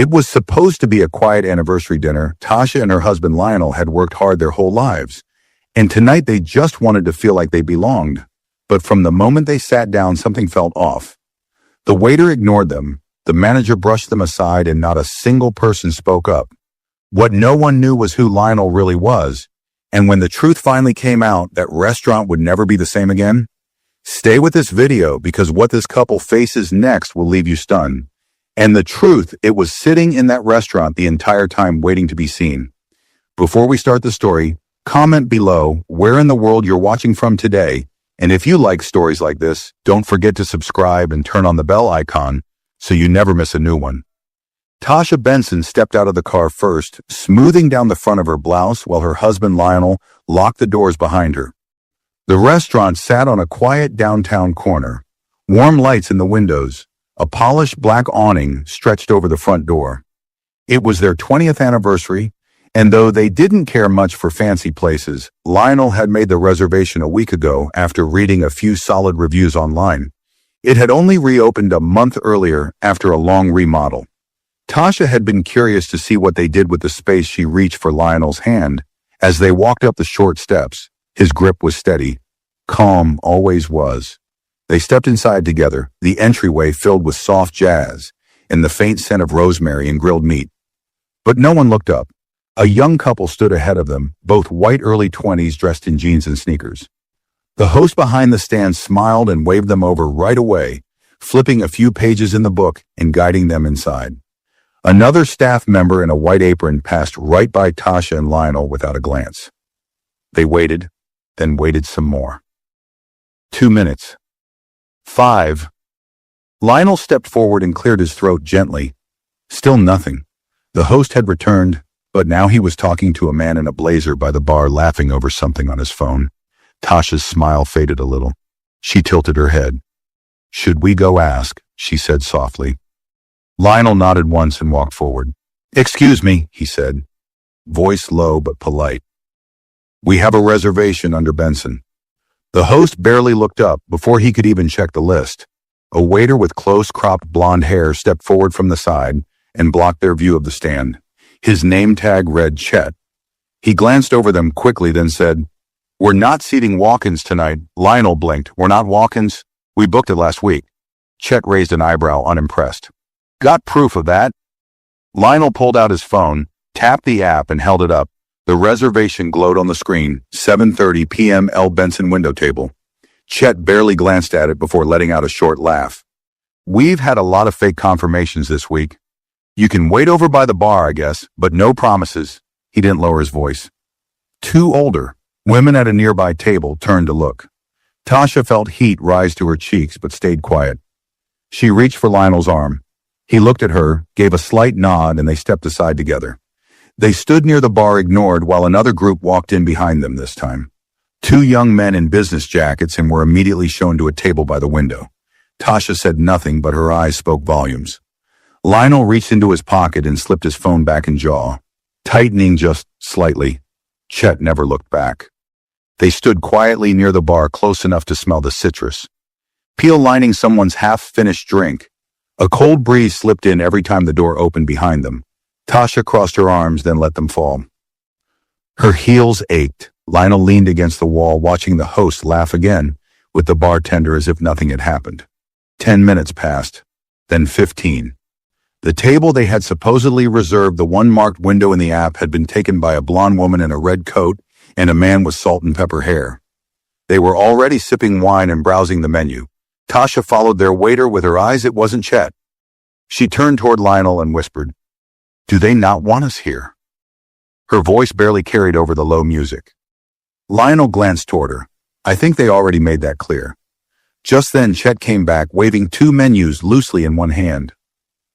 It was supposed to be a quiet anniversary dinner. Tasha and her husband Lionel had worked hard their whole lives, and tonight they just wanted to feel like they belonged. But from the moment they sat down, something felt off. The waiter ignored them, the manager brushed them aside, and not a single person spoke up. What no one knew was who Lionel really was, and when the truth finally came out, that restaurant would never be the same again. Stay with this video, because what this couple faces next will leave you stunned. And the truth, it was sitting in that restaurant the entire time waiting to be seen. Before we start the story, comment below where in the world you're watching from today, and if you like stories like this, don't forget to subscribe and turn on the bell icon so you never miss a new one. Tasha Benson stepped out of the car first, smoothing down the front of her blouse while her husband Lionel locked the doors behind her. The restaurant sat on a quiet downtown corner. Warm lights in the windows, a polished black awning stretched over the front door. It was their 20th anniversary, and though they didn't care much for fancy places, Lionel had made the reservation a week ago after reading a few solid reviews online. It had only reopened a month earlier after a long remodel. Tasha had been curious to see what they did with the space. She reached for Lionel's hand. As they walked up the short steps, his grip was steady. Calm always was. They stepped inside together, the entryway filled with soft jazz and the faint scent of rosemary and grilled meat. But no one looked up. A young couple stood ahead of them, both white early 20s dressed in jeans and sneakers. The host behind the stand smiled and waved them over right away, flipping a few pages in the book and guiding them inside. Another staff member in a white apron passed right by Tasha and Lionel without a glance. They waited, then waited some more. 2 minutes. 5. Lionel stepped forward and cleared his throat gently. Still nothing. The host had returned, but now he was talking to a man in a blazer by the bar, laughing over something on his phone. Tasha's smile faded a little. She tilted her head. "Should we go ask?" she said softly. Lionel nodded once and walked forward. "Excuse me," he said, voice low but polite. "We have a reservation under Benson." The host barely looked up before he could even check the list. A waiter with close-cropped blonde hair stepped forward from the side and blocked their view of the stand. His name tag read Chet. He glanced over them quickly, then said, "We're not seating walk-ins tonight." Lionel blinked. "We're not walk-ins? We booked it last week." Chet raised an eyebrow, unimpressed. "Got proof of that?" Lionel pulled out his phone, tapped the app, and held it up. The reservation glowed on the screen, 7:30 p.m. L. Benson window table. Chet barely glanced at it before letting out a short laugh. "We've had a lot of fake confirmations this week. You can wait over by the bar, I guess, but no promises." He didn't lower his voice. Two older women at a nearby table turned to look. Tasha felt heat rise to her cheeks but stayed quiet. She reached for Lionel's arm. He looked at her, gave a slight nod, and they stepped aside together. They stood near the bar, ignored, while another group walked in behind them this time. Two young men in business jackets, and were immediately shown to a table by the window. Tasha said nothing, but her eyes spoke volumes. Lionel reached into his pocket and slipped his phone back in jaw, tightening just slightly. Chet never looked back. They stood quietly near the bar, close enough to smell the citrus peel lining someone's half-finished drink. A cold breeze slipped in every time the door opened behind them. Tasha crossed her arms, then let them fall. Her heels ached. Lionel leaned against the wall, watching the host laugh again with the bartender as if nothing had happened. 10 minutes passed, then 15. The table they had supposedly reserved, the one marked window in the app, had been taken by a blonde woman in a red coat and a man with salt and pepper hair. They were already sipping wine and browsing the menu. Tasha followed their waiter with her eyes. It wasn't Chet. She turned toward Lionel and whispered, "Do they not want us here?" Her voice barely carried over the low music. Lionel glanced toward her. "I think they already made that clear." Just then, Chet came back, waving two menus loosely in one hand.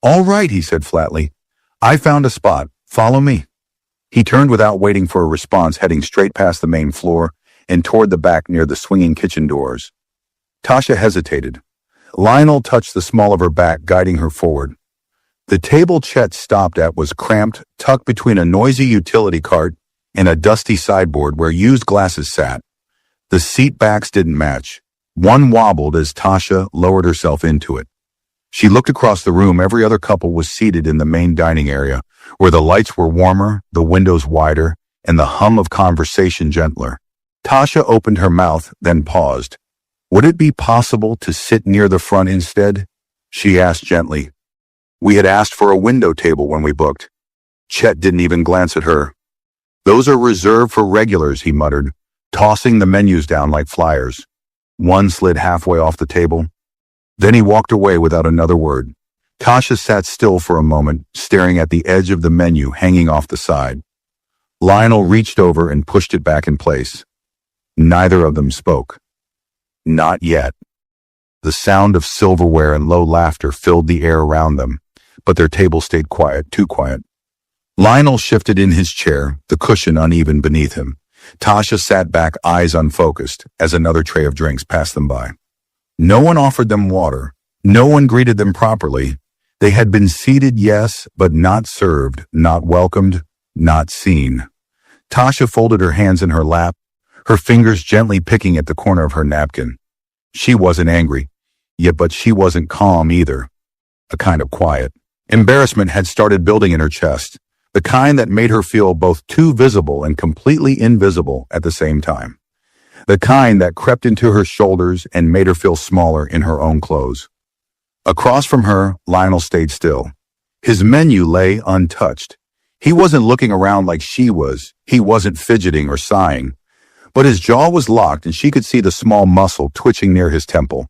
"All right," he said flatly. "I found a spot. Follow me." He turned without waiting for a response, heading straight past the main floor and toward the back near the swinging kitchen doors. Tasha hesitated. Lionel touched the small of her back, guiding her forward. The table Chet stopped at was cramped, tucked between a noisy utility cart and a dusty sideboard where used glasses sat. The seat backs didn't match. One wobbled as Tasha lowered herself into it. She looked across the room. Every other couple was seated in the main dining area, where the lights were warmer, the windows wider, and the hum of conversation gentler. Tasha opened her mouth, then paused. Would it be possible to sit near the front instead? She asked gently. We had asked for a window table when we booked. Chet didn't even glance at her. Those are reserved for regulars, he muttered, tossing the menus down like flyers. One slid halfway off the table. Then he walked away without another word. Tasha sat still for a moment, staring at the edge of the menu hanging off the side. Lionel reached over and pushed it back in place. Neither of them spoke. Not yet. The sound of silverware and low laughter filled the air around them, but their table stayed quiet, too quiet. Lionel shifted in his chair, the cushion uneven beneath him. Tasha sat back, eyes unfocused, as another tray of drinks passed them by. No one offered them water. No one greeted them properly. They had been seated, yes, but not served, not welcomed, not seen. Tasha folded her hands in her lap, her fingers gently picking at the corner of her napkin. She wasn't angry, but she wasn't calm either. A kind of quiet. Embarrassment had started building in her chest, the kind that made her feel both too visible and completely invisible at the same time. The kind that crept into her shoulders and made her feel smaller in her own clothes. Across from her, Lionel stayed still. His menu lay untouched. He wasn't looking around like she was. He wasn't fidgeting or sighing. But his jaw was locked and she could see the small muscle twitching near his temple.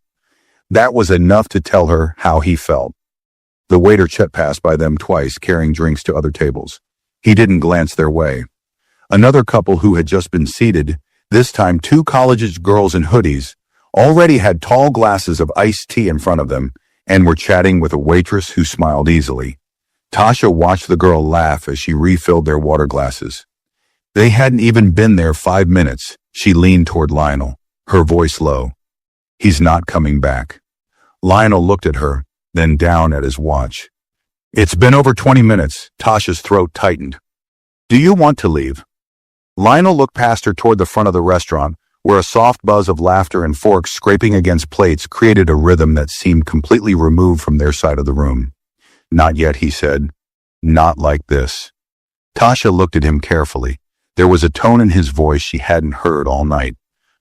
That was enough to tell her how he felt. The waiter Chet passed by them twice, carrying drinks to other tables. He didn't glance their way. Another couple who had just been seated, this time 2 college-age girls in hoodies, already had tall glasses of iced tea in front of them and were chatting with a waitress who smiled easily. Tasha watched the girl laugh as she refilled their water glasses. They hadn't even been there 5 minutes. She leaned toward Lionel, her voice low. He's not coming back. Lionel looked at her, then down at his watch. It's been over 20 minutes. Tasha's throat tightened. Do you want to leave? Lionel looked past her toward the front of the restaurant, where a soft buzz of laughter and forks scraping against plates created a rhythm that seemed completely removed from their side of the room. Not yet, he said. Not like this. Tasha looked at him carefully. There was a tone in his voice she hadn't heard all night.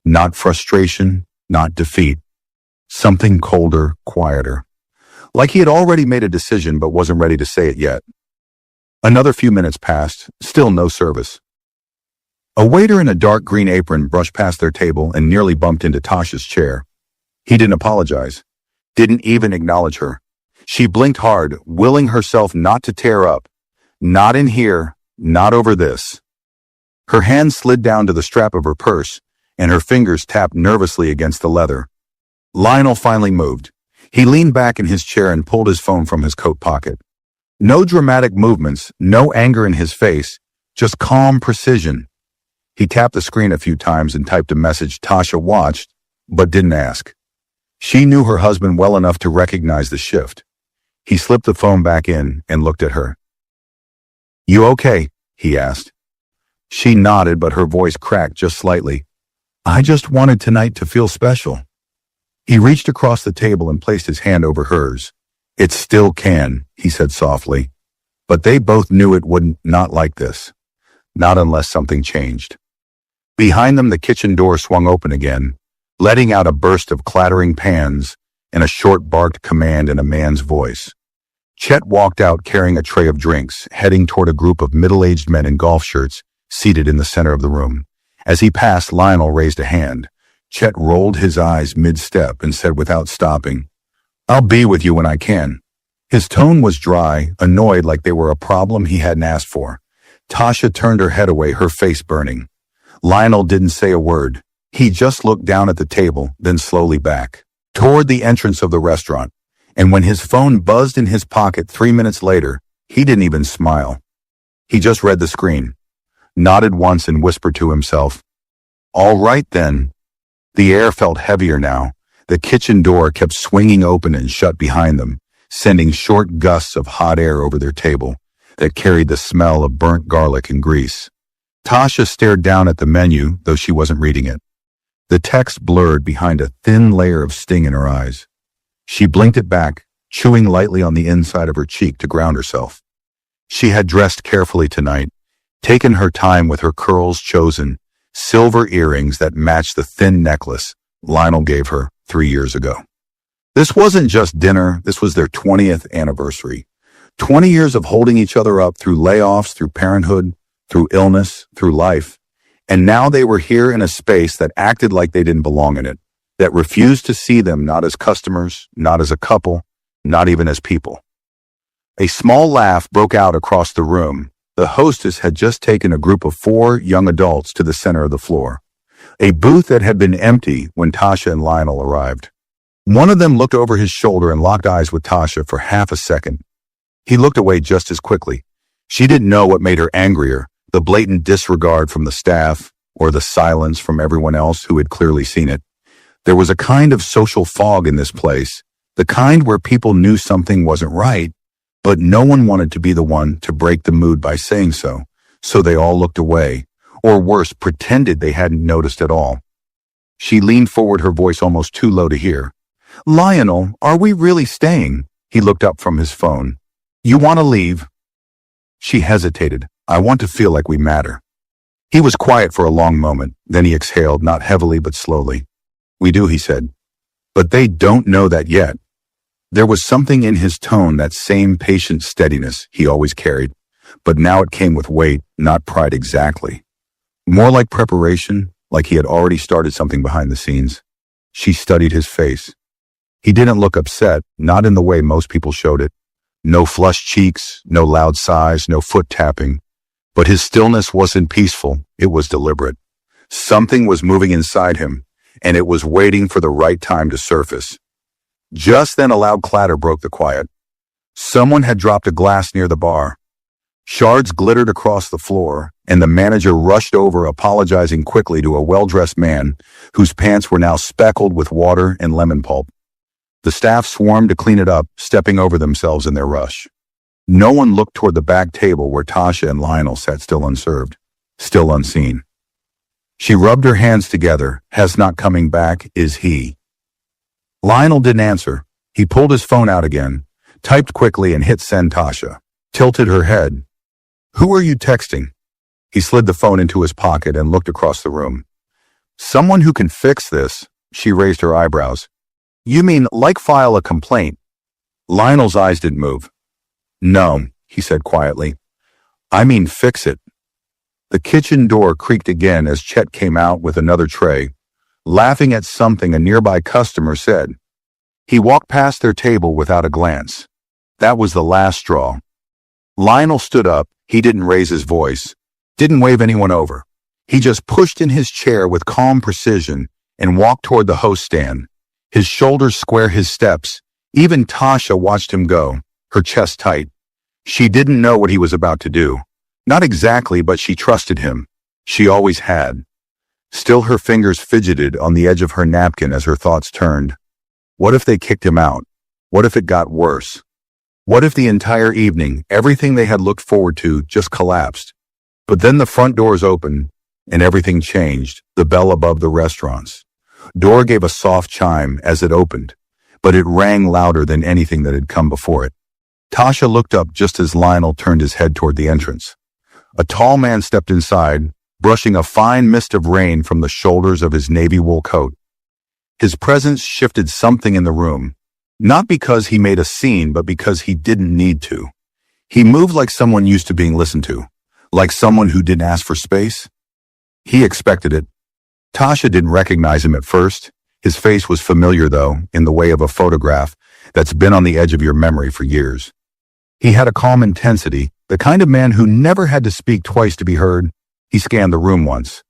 Not frustration, not defeat. Something colder, quieter. Like he had already made a decision but wasn't ready to say it yet. Another few minutes passed, still no service. A waiter in a dark green apron brushed past their table and nearly bumped into Tasha's chair. He didn't apologize. Didn't even acknowledge her. She blinked hard, willing herself not to tear up. Not in here, not over this. Her hand slid down to the strap of her purse, and her fingers tapped nervously against the leather. Lionel finally moved. He leaned back in his chair and pulled his phone from his coat pocket. No dramatic movements, no anger in his face, just calm precision. He tapped the screen a few times and typed a message Tasha watched, but didn't ask. She knew her husband well enough to recognize the shift. He slipped the phone back in and looked at her. You okay? He asked. She nodded, but her voice cracked just slightly. I just wanted tonight to feel special. He reached across the table and placed his hand over hers. It still can, he said softly. But they both knew it wouldn't, not like this. Not unless something changed. Behind them, the kitchen door swung open again, letting out a burst of clattering pans and a short barked command in a man's voice. Chet walked out carrying a tray of drinks, heading toward a group of middle-aged men in golf shirts seated in the center of the room. As he passed, Lionel raised a hand. Chet rolled his eyes mid-step and said without stopping, I'll be with you when I can. His tone was dry, annoyed like they were a problem he hadn't asked for. Tasha turned her head away, her face burning. Lionel didn't say a word. He just looked down at the table, then slowly back, toward the entrance of the restaurant. And when his phone buzzed in his pocket 3 minutes later, he didn't even smile. He just read the screen, nodded once and whispered to himself, All right then. The air felt heavier now. The kitchen door kept swinging open and shut behind them, sending short gusts of hot air over their table that carried the smell of burnt garlic and grease. Tasha stared down at the menu, though she wasn't reading it. The text blurred behind a thin layer of sting in her eyes. She blinked it back, chewing lightly on the inside of her cheek to ground herself. She had dressed carefully tonight, taken her time with her curls chosen, silver earrings that matched the thin necklace Lionel gave her 3 years ago. This wasn't just dinner, this was their 20th anniversary. 20 years of holding each other up through layoffs, through parenthood, through illness, through life. And now they were here in a space that acted like they didn't belong in it, that refused to see them not as customers, not as a couple, not even as people. A small laugh broke out across the room. The hostess had just taken a group of 4 young adults to the center of the floor, a booth that had been empty when Tasha and Lionel arrived. One of them looked over his shoulder and locked eyes with Tasha for half a second. He looked away just as quickly. She didn't know what made her angrier, the blatant disregard from the staff or the silence from everyone else who had clearly seen it. There was a kind of social fog in this place, the kind where people knew something wasn't right, but no one wanted to be the one to break the mood by saying so they all looked away, or worse, pretended they hadn't noticed at all. She leaned forward, her voice almost too low to hear. "Lionel, are we really staying?" He looked up from his phone. "You want to leave?" She hesitated. "I want to feel like we matter." He was quiet for a long moment, then he exhaled, not heavily but slowly. "We do," he said. "But they don't know that yet." There was something in his tone, that same patient steadiness he always carried, but now it came with weight, not pride exactly. More like preparation, like he had already started something behind the scenes. She studied his face. He didn't look upset, not in the way most people showed it. No flushed cheeks, no loud sighs, no foot tapping. But his stillness wasn't peaceful, it was deliberate. Something was moving inside him, and it was waiting for the right time to surface. Just then a loud clatter broke the quiet. Someone had dropped a glass near the bar. Shards glittered across the floor, and the manager rushed over, apologizing quickly to a well-dressed man whose pants were now speckled with water and lemon pulp. The staff swarmed to clean it up, stepping over themselves in their rush. No one looked toward the back table where Tasha and Lionel sat still unserved, still unseen. She rubbed her hands together. "Has not coming back, is he?" Lionel didn't answer. He pulled his phone out again, typed quickly and hit send. Tasha tilted her head. "Who are you texting?" He slid the phone into his pocket and looked across the room. "Someone who can fix this." She raised her eyebrows. "You mean like file a complaint?" Lionel's eyes didn't move. "No," he said quietly. "I mean fix it." The kitchen door creaked again as Chet came out with another tray, laughing at something a nearby customer said. He walked past their table without a glance. That was the last straw. Lionel stood up. He didn't raise his voice, didn't wave anyone over. He just pushed in his chair with calm precision and walked toward the host stand, his shoulders square, his steps. Even Tasha watched him go, her chest tight. She didn't know what he was about to do. Not exactly, but she trusted him. She always had. Still, her fingers fidgeted on the edge of her napkin as her thoughts turned. What if they kicked him out? What if it got worse? What if the entire evening, everything they had looked forward to, just collapsed? But then the front doors opened, and everything changed. The bell above the restaurant's door gave a soft chime as it opened, but it rang louder than anything that had come before it. Tasha looked up just as Lionel turned his head toward the entrance. A tall man stepped inside, brushing a fine mist of rain from the shoulders of his navy wool coat. His presence shifted something in the room, not because he made a scene, but because he didn't need to. He moved like someone used to being listened to, like someone who didn't ask for space. He expected it. Tasha didn't recognize him at first. His face was familiar, though, in the way of a photograph that's been on the edge of your memory for years. He had a calm intensity, the kind of man who never had to speak twice to be heard. He scanned the room once.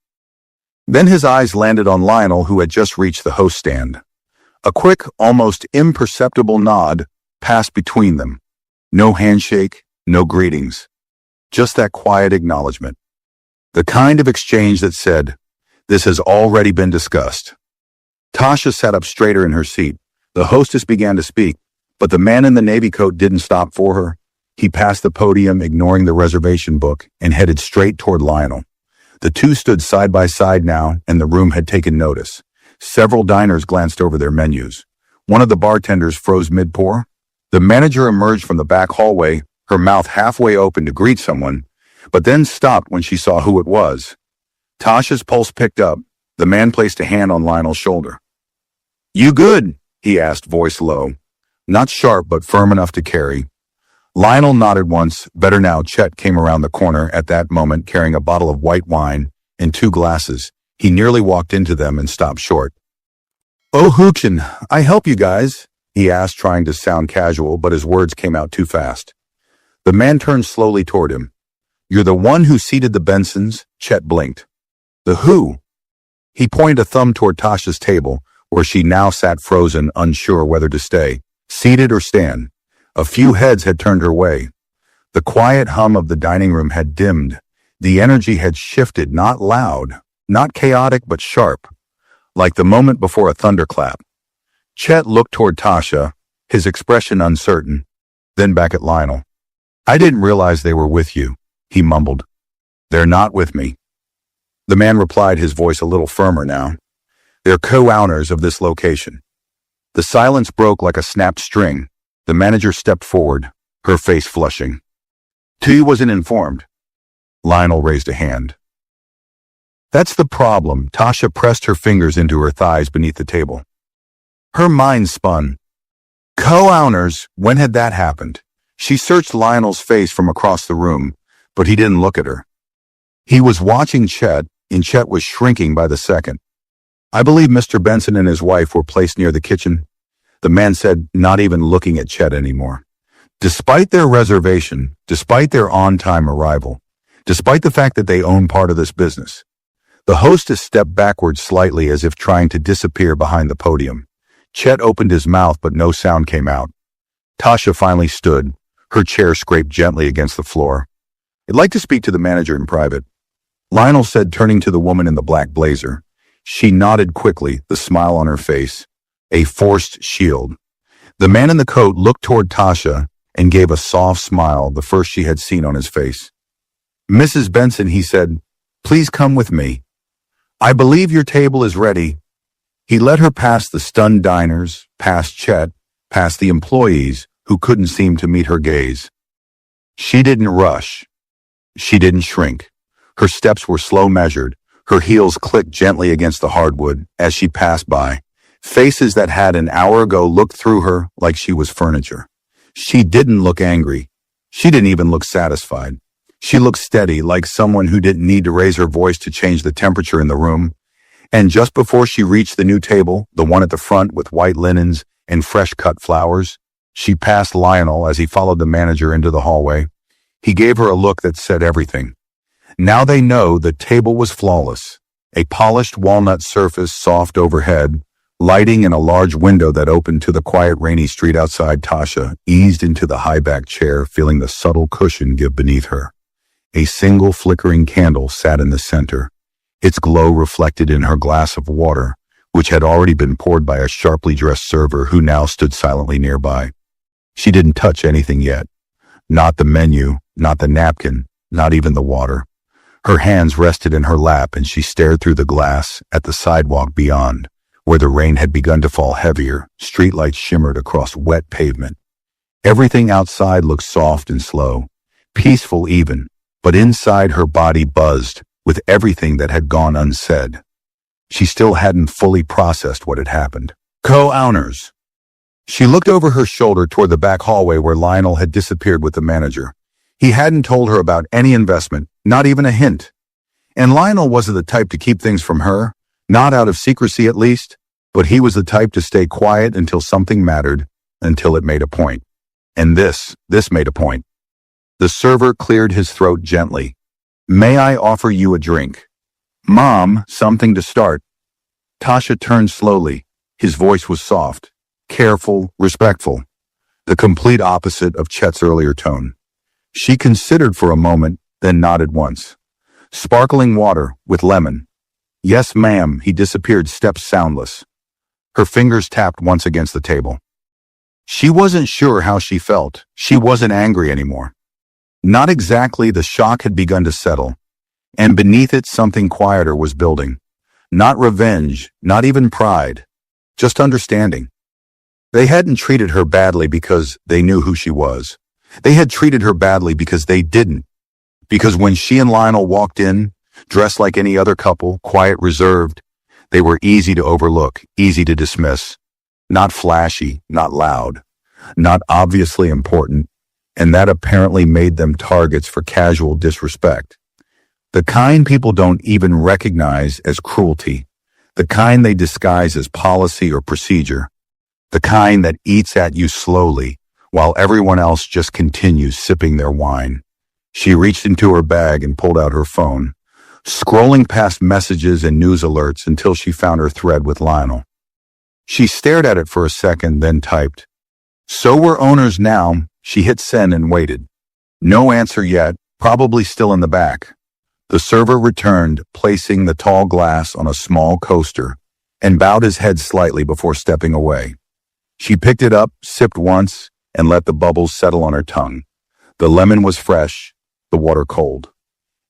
Then his eyes landed on Lionel, who had just reached the host stand. A quick, almost imperceptible nod passed between them. No handshake, no greetings. Just that quiet acknowledgement. The kind of exchange that said, "This has already been discussed." Tasha sat up straighter in her seat. The hostess began to speak, but the man in the navy coat didn't stop for her. He passed the podium, ignoring the reservation book, and headed straight toward Lionel. The two stood side by side now, and the room had taken notice. Several diners glanced over their menus. One of the bartenders froze mid-pour. The manager emerged from the back hallway, her mouth halfway open to greet someone, but then stopped when she saw who it was. Tasha's pulse picked up. The man placed a hand on Lionel's shoulder. "You good?" he asked, voice low. Not sharp, but firm enough to carry. Lionel nodded once. Better now. Chet came around the corner at that moment carrying a bottle of white wine and 2 glasses. He nearly walked into them and stopped short. "Oh, Hoochin, I help you guys?" he asked, trying to sound casual, but his words came out too fast. The man turned slowly toward him. "You're the one who seated the Bensons?" Chet blinked. "The who?" He pointed a thumb toward Tasha's table, where she now sat frozen, unsure whether to stay, seated or stand. A few heads had turned her way. The quiet hum of the dining room had dimmed. The energy had shifted, not loud, not chaotic, but sharp, like the moment before a thunderclap. Chet looked toward Tasha, his expression uncertain, then back at Lionel. "I didn't realize they were with you," he mumbled. "They're not with me." The man replied, his voice a little firmer now. "They're co-owners of this location." The silence broke like a snapped string. The manager stepped forward, her face flushing. "Tui wasn't informed." Lionel raised a hand. "That's the problem." Tasha pressed her fingers into her thighs beneath the table. Her mind spun. Co-owners, when had that happened? She searched Lionel's face from across the room, but he didn't look at her. He was watching Chet, and Chet was shrinking by the second. "I believe Mr. Benson and his wife were placed near the kitchen," the man said, not even looking at Chet anymore. "Despite their reservation, despite their on-time arrival, despite the fact that they own part of this business." The hostess stepped backward slightly as if trying to disappear behind the podium. Chet opened his mouth, but no sound came out. Tasha finally stood, her chair scraped gently against the floor. "I'd like to speak to the manager in private," Lionel said, turning to the woman in the black blazer. She nodded quickly, the smile on her face, a forced shield. The man in the coat looked toward Tasha and gave a soft smile, the first she had seen on his face. "Mrs. Benson," he said, "please come with me. I believe your table is ready." He led her past the stunned diners, past Chet, past the employees who couldn't seem to meet her gaze. She didn't rush. She didn't shrink. Her steps were slow measured. Her heels clicked gently against the hardwood as she passed by. Faces that had an hour ago looked through her like she was furniture. She didn't look angry. She didn't even look satisfied. She looked steady, like someone who didn't need to raise her voice to change the temperature in the room. And just before she reached the new table, the one at the front with white linens and fresh-cut flowers, she passed Lionel as he followed the manager into the hallway. He gave her a look that said everything. Now they know the table was flawless. A polished walnut surface, soft overhead, lighting in a large window that opened to the quiet rainy street outside. Tasha eased into the high-backed chair, feeling the subtle cushion give beneath her. A single flickering candle sat in the center, its glow reflected in her glass of water, which had already been poured by a sharply dressed server who now stood silently nearby. She didn't touch anything yet. Not the menu, not the napkin, not even the water. Her hands rested in her lap and she stared through the glass at the sidewalk beyond, where the rain had begun to fall heavier. Streetlights shimmered across wet pavement. Everything outside looked soft and slow, peaceful even, but inside her body buzzed with everything that had gone unsaid. She still hadn't fully processed what had happened. Co-owners. She looked over her shoulder toward the back hallway where Lionel had disappeared with the manager. He hadn't told her about any investment, not even a hint. And Lionel wasn't the type to keep things from her, not out of secrecy at least, but he was the type to stay quiet until something mattered, until it made a point. And this made a point. The server cleared his throat gently. "May I offer you a drink?" "Mom, something to start." Tasha turned slowly. His voice was soft, careful, respectful, the complete opposite of Chet's earlier tone. She considered for a moment, then nodded once. "Sparkling water with lemon." "Yes, ma'am." He disappeared, steps soundless. Her fingers tapped once against the table. She wasn't sure how she felt. She wasn't angry anymore. Not exactly. The shock had begun to settle, and beneath it something quieter was building. Not revenge, not even pride, just understanding. They hadn't treated her badly because they knew who she was. They had treated her badly because they didn't. Because when she and Lionel walked in, dressed like any other couple, quiet, reserved, they were easy to overlook, easy to dismiss. Not flashy, not loud, not obviously important, and that apparently made them targets for casual disrespect. The kind people don't even recognize as cruelty, the kind they disguise as policy or procedure, the kind that eats at you slowly while everyone else just continues sipping their wine. She reached into her bag and pulled out her phone, scrolling past messages and news alerts until she found her thread with Lionel. She stared at it for a second, then typed, "So we're owners now." She hit send and waited. No answer yet, probably still in the back. The server returned, placing the tall glass on a small coaster, and bowed his head slightly before stepping away. She picked it up, sipped once, and let the bubbles settle on her tongue. The lemon was fresh, the water cold.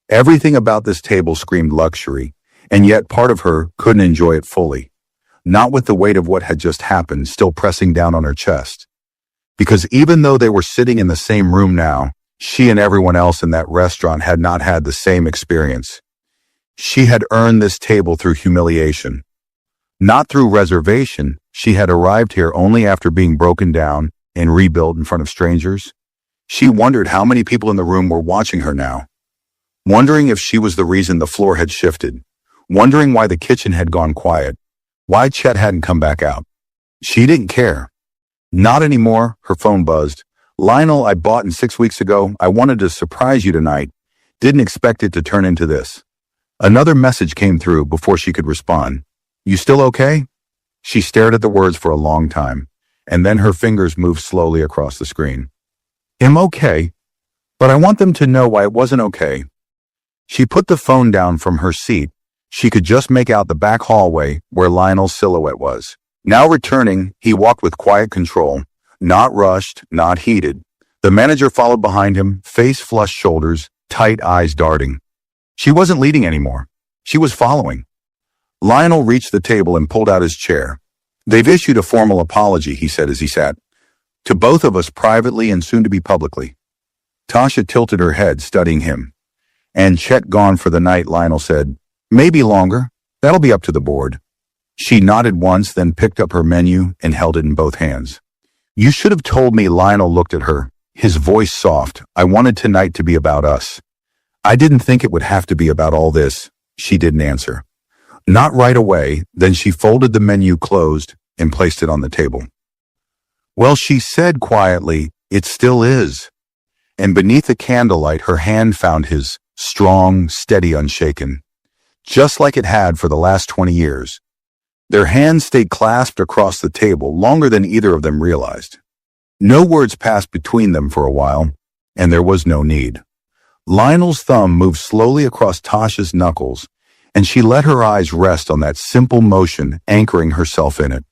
Everything about this table screamed luxury, and yet part of her couldn't enjoy it fully. Not with the weight of what had just happened still pressing down on her chest. Because even though they were sitting in the same room now, she and everyone else in that restaurant had not had the same experience. She had earned this table through humiliation. Not through reservation. She had arrived here only after being broken down and rebuilt in front of strangers. She wondered how many people in the room were watching her now. Wondering if she was the reason the floor had shifted. Wondering why the kitchen had gone quiet. Why Chet hadn't come back out. She didn't care. Not anymore. Her phone buzzed. "Lionel, I bought in 6 weeks ago. I wanted to surprise you tonight. Didn't expect it to turn into this." Another message came through before she could respond. "You still okay?" She stared at the words for a long time, and then her fingers moved slowly across the screen. "I'm okay, but I want them to know why it wasn't okay." She put the phone down from her seat. She could just make out the back hallway where Lionel's silhouette was. Now returning, he walked with quiet control, not rushed, not heated. The manager followed behind him, face flushed shoulders, tight eyes darting. She wasn't leading anymore. She was following. Lionel reached the table and pulled out his chair. "They've issued a formal apology," he said as he sat. "To both of us privately and soon to be publicly." Tasha tilted her head, studying him. "And Chet gone for the night," Lionel said. "Maybe longer. That'll be up to the board." She nodded once, then picked up her menu and held it in both hands. "You should have told me." Lionel looked at her, his voice soft. "I wanted tonight to be about us. I didn't think it would have to be about all this." She didn't answer. Not right away. Then she folded the menu closed and placed it on the table. "Well," she said quietly, "it still is." And beneath the candlelight, her hand found his, strong, steady, unshaken. Just like it had for the last 20 years. Their hands stayed clasped across the table longer than either of them realized. No words passed between them for a while, and there was no need. Lionel's thumb moved slowly across Tasha's knuckles, and she let her eyes rest on that simple motion, anchoring herself in it.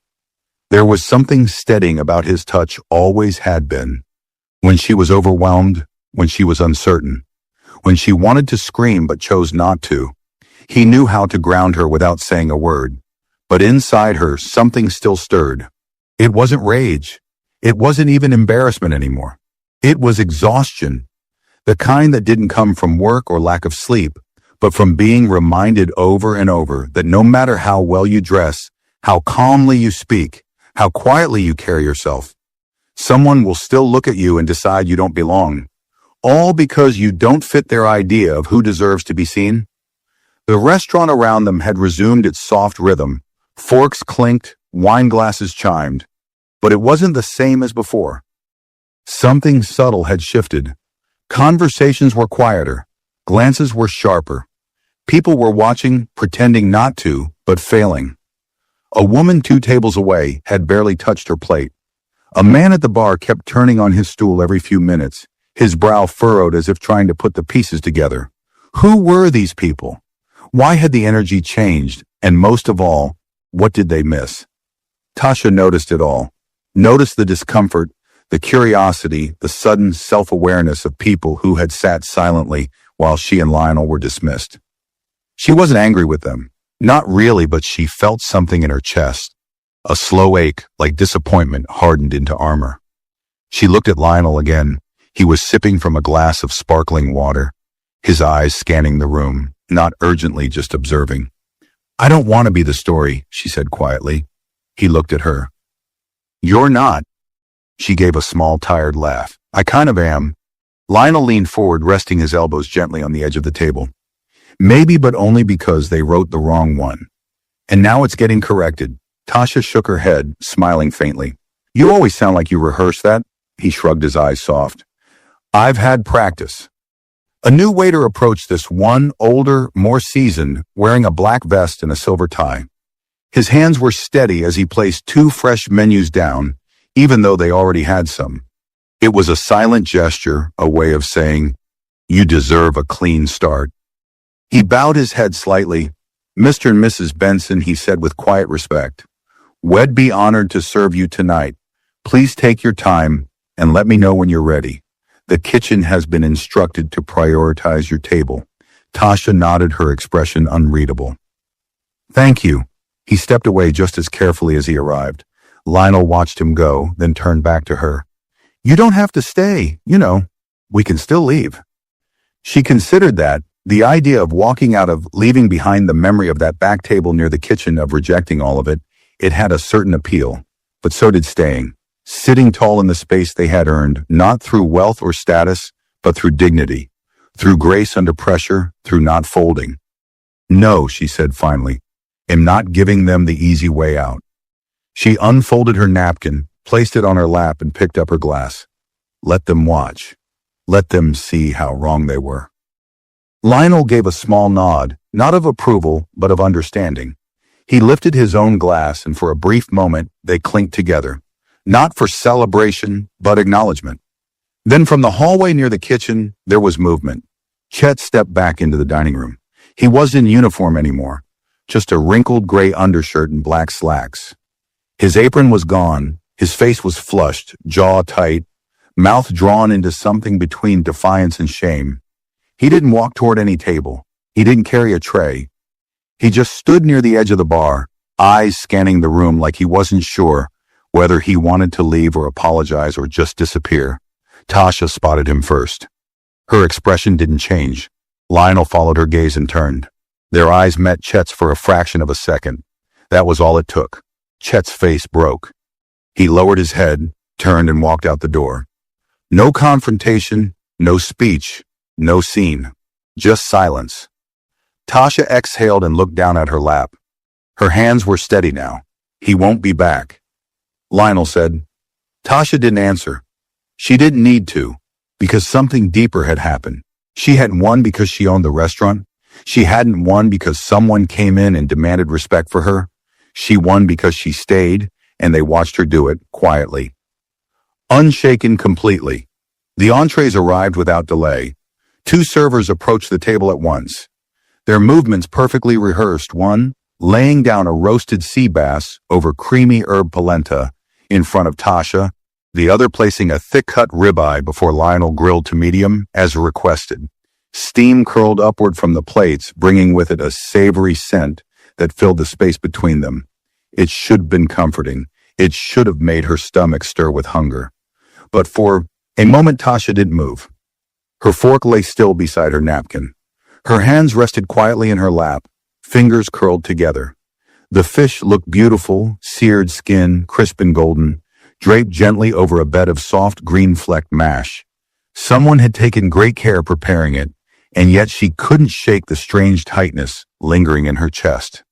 There was something steadying about his touch, always had been. When she was overwhelmed, when she was uncertain, when she wanted to scream but chose not to, he knew how to ground her without saying a word. But inside her, something still stirred. It wasn't rage. It wasn't even embarrassment anymore. It was exhaustion. The kind that didn't come from work or lack of sleep, but from being reminded over and over that no matter how well you dress, how calmly you speak, how quietly you carry yourself, someone will still look at you and decide you don't belong. All because you don't fit their idea of who deserves to be seen. The restaurant around them had resumed its soft rhythm. Forks clinked, wine glasses chimed, but it wasn't the same as before. Something subtle had shifted. Conversations were quieter, glances were sharper. People were watching, pretending not to, but failing. A woman 2 tables away had barely touched her plate. A man at the bar kept turning on his stool every few minutes, his brow furrowed as if trying to put the pieces together. Who were these people? Why had the energy changed? And most of all, what did they miss? Tasha noticed it all. Noticed the discomfort, the curiosity, the sudden self-awareness of people who had sat silently while she and Lionel were dismissed. She wasn't angry with them. Not really, but she felt something in her chest. A slow ache, like disappointment, hardened into armor. She looked at Lionel again. He was sipping from a glass of sparkling water, his eyes scanning the room, not urgently, just observing. "I don't want to be the story," she said quietly. He looked at her. "You're not." She gave a small, tired laugh. "I kind of am." Lionel leaned forward, resting his elbows gently on the edge of the table. "Maybe, but only because they wrote the wrong one. And now it's getting corrected." Tasha shook her head, smiling faintly. "You always sound like you rehearsed that." He shrugged, his eyes soft. "I've had practice." A new waiter approached this one, older, more seasoned, wearing a black vest and a silver tie. His hands were steady as he placed 2 fresh menus down, even though they already had some. It was a silent gesture, a way of saying, "You deserve a clean start." He bowed his head slightly. "Mr. and Mrs. Benson," he said with quiet respect, "we'd be honored to serve you tonight. Please take your time and let me know when you're ready. The kitchen has been instructed to prioritize your table." Tasha nodded, her expression unreadable. "Thank you." He stepped away just as carefully as he arrived. Lionel watched him go, then turned back to her. "You don't have to stay, we can still leave." She considered that, the idea of walking out, of leaving behind the memory of that back table near the kitchen, of rejecting all of it, it had a certain appeal. But so did staying. Sitting tall in the space they had earned, not through wealth or status, but through dignity, through grace under pressure, through not folding. "No," she said finally, "am not giving them the easy way out." She unfolded her napkin, placed it on her lap, and picked up her glass. "Let them watch. Let them see how wrong they were." Lionel gave a small nod, not of approval, but of understanding. He lifted his own glass, and for a brief moment, they clinked together. Not for celebration, but acknowledgement. Then from the hallway near the kitchen, there was movement. Chet stepped back into the dining room. He wasn't in uniform anymore, just a wrinkled gray undershirt and black slacks. His apron was gone, his face was flushed, jaw tight, mouth drawn into something between defiance and shame. He didn't walk toward any table. He didn't carry a tray. He just stood near the edge of the bar, eyes scanning the room like he wasn't sure whether he wanted to leave or apologize or just disappear. Tasha spotted him first. Her expression didn't change. Lionel followed her gaze and turned. Their eyes met Chet's for a fraction of a second. That was all it took. Chet's face broke. He lowered his head, turned, and walked out the door. No confrontation, no speech, no scene. Just silence. Tasha exhaled and looked down at her lap. Her hands were steady now. "He won't be back," Lionel said. Tasha didn't answer. She didn't need to, because something deeper had happened. She hadn't won because she owned the restaurant. She hadn't won because someone came in and demanded respect for her. She won because she stayed, and they watched her do it quietly. Unshaken completely. The entrees arrived without delay. 2 servers approached the table at once. Their movements perfectly rehearsed, one laying down a roasted sea bass over creamy herb polenta in front of Tasha, the other placing a thick-cut ribeye before Lionel grilled to medium, as requested. Steam curled upward from the plates, bringing with it a savory scent that filled the space between them. It should have been comforting. It should have made her stomach stir with hunger. But for a moment, Tasha didn't move. Her fork lay still beside her napkin. Her hands rested quietly in her lap, fingers curled together. The fish looked beautiful, seared skin, crisp and golden, draped gently over a bed of soft green-flecked mash. Someone had taken great care preparing it, and yet she couldn't shake the strange tightness lingering in her chest.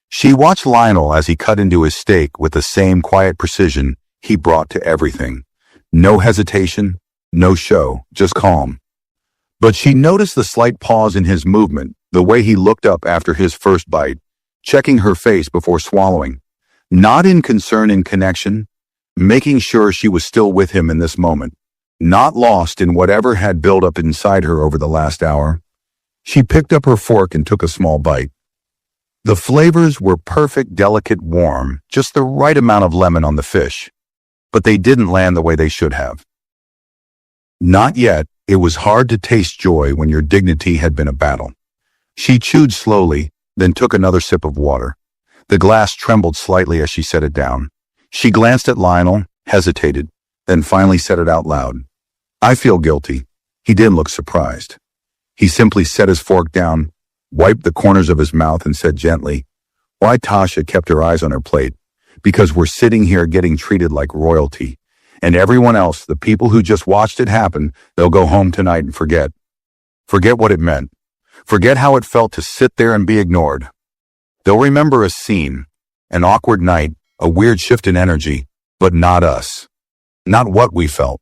She watched Lionel as he cut into his steak with the same quiet precision he brought to everything. No hesitation, no show, just calm. But she noticed the slight pause in his movement, the way he looked up after his first bite, checking her face before swallowing. Not in concern, in connection, making sure she was still with him in this moment, not lost in whatever had built up inside her over the last hour. She picked up her fork and took a small bite. The flavors were perfect, delicate, warm, just the right amount of lemon on the fish. But they didn't land the way they should have. Not yet. It was hard to taste joy when your dignity had been a battle. She chewed slowly, then took another sip of water. The glass trembled slightly as she set it down. She glanced at Lionel, hesitated, then finally said it out loud. "I feel guilty." He didn't look surprised. He simply set his fork down, wiped the corners of his mouth, and said gently, "Why?" Tasha kept her eyes on her plate. "Because we're sitting here getting treated like royalty. And everyone else, the people who just watched it happen, they'll go home tonight and forget. Forget what it meant. Forget how it felt to sit there and be ignored. They'll remember a scene, an awkward night, a weird shift in energy, but not us. Not what we felt."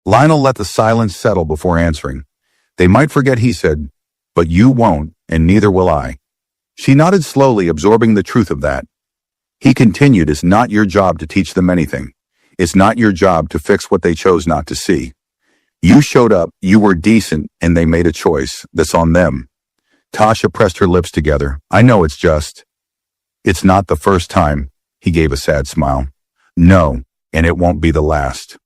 Lionel let the silence settle before answering. "They might forget," he said, "but you won't, and neither will I." She nodded slowly, absorbing the truth of that. He continued, "It's not your job to teach them anything. It's not your job to fix what they chose not to see. You showed up, you were decent, and they made a choice. That's on them." Tasha pressed her lips together. "I know it's not the first time," he gave a sad smile. "No, and it won't be the last."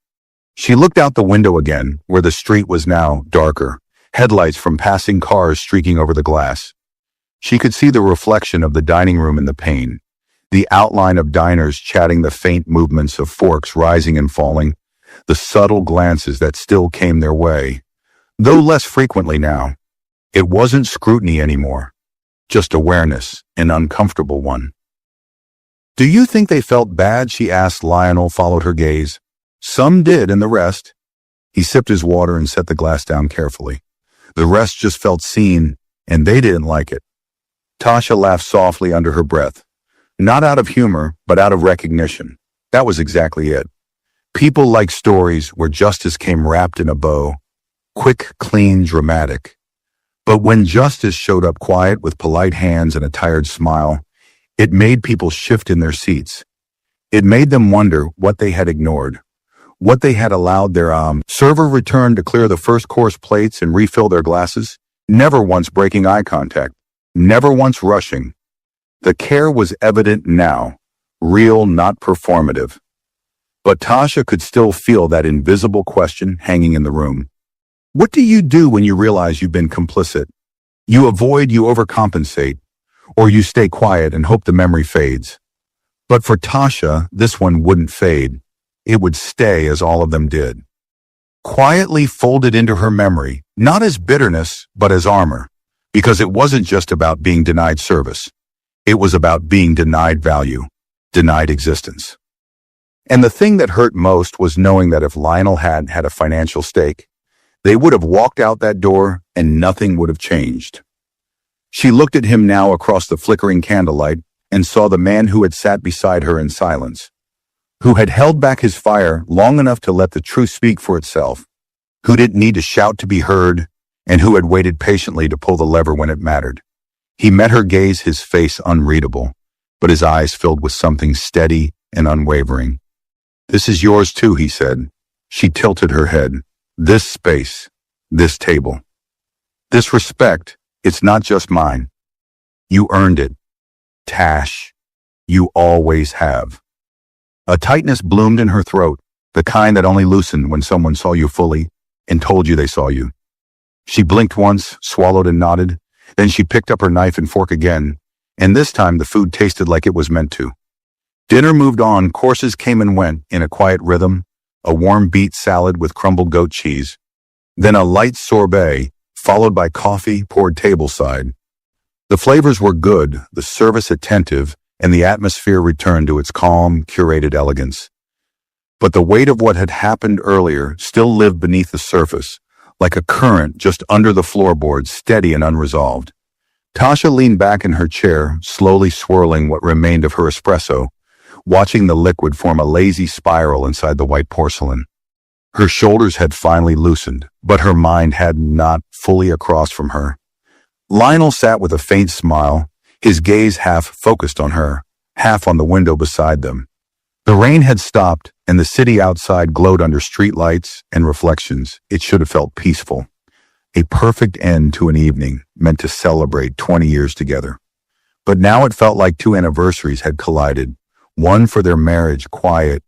She looked out the window again, where the street was now darker, headlights from passing cars streaking over the glass. She could see the reflection of the dining room in the pane, the outline of diners chatting, the faint movements of forks rising and falling, the subtle glances that still came their way, though less frequently now. It wasn't scrutiny anymore, just awareness, an uncomfortable one. "Do you think they felt bad?" she asked. Lionel followed her gaze. "Some did, and the rest—" He sipped his water and set the glass down carefully. "The rest just felt seen, and they didn't like it." Tasha laughed softly under her breath. Not out of humor, but out of recognition. That was exactly it. People like stories where justice came wrapped in a bow. Quick, clean, dramatic. But when justice showed up quiet with polite hands and a tired smile, it made people shift in their seats. It made them wonder what they had ignored, what they had allowed. Their server return to clear the first course plates and refill their glasses, never once breaking eye contact, never once rushing. The care was evident now, real, not performative. But Tasha could still feel that invisible question hanging in the room. What do you do when you realize you've been complicit? You avoid, you overcompensate, or you stay quiet and hope the memory fades. But for Tasha, this one wouldn't fade. It would stay, as all of them did. Quietly folded into her memory, not as bitterness, but as armor. Because it wasn't just about being denied service. It was about being denied value, denied existence. And the thing that hurt most was knowing that if Lionel had had a financial stake, they would have walked out that door and nothing would have changed. She looked at him now across the flickering candlelight and saw the man who had sat beside her in silence, who had held back his fire long enough to let the truth speak for itself, who didn't need to shout to be heard, and who had waited patiently to pull the lever when it mattered. He met her gaze, his face unreadable, but his eyes filled with something steady and unwavering. "This is yours too," he said. She tilted her head. "This space, this table, this respect, it's not just mine. You earned it, Tash. You always have." A tightness bloomed in her throat, the kind that only loosened when someone saw you fully and told you they saw you. She blinked once, swallowed and nodded. Then she picked up her knife and fork again, and this time the food tasted like it was meant to. Dinner moved on, courses came and went in a quiet rhythm, a warm beet salad with crumbled goat cheese, then a light sorbet, followed by coffee poured tableside. The flavors were good, the service attentive, and the atmosphere returned to its calm, curated elegance. But the weight of what had happened earlier still lived beneath the surface, like a current just under the floorboards, steady and unresolved. Tasha leaned back in her chair, slowly swirling what remained of her espresso, watching the liquid form a lazy spiral inside the white porcelain. Her shoulders had finally loosened, but her mind had not fully across from her. Lionel sat with a faint smile, his gaze half focused on her, half on the window beside them. The rain had stopped, and the city outside glowed under streetlights and reflections. It should have felt peaceful. A perfect end to an evening meant to celebrate 20 years together. But now it felt like two anniversaries had collided, one for their marriage, quiet,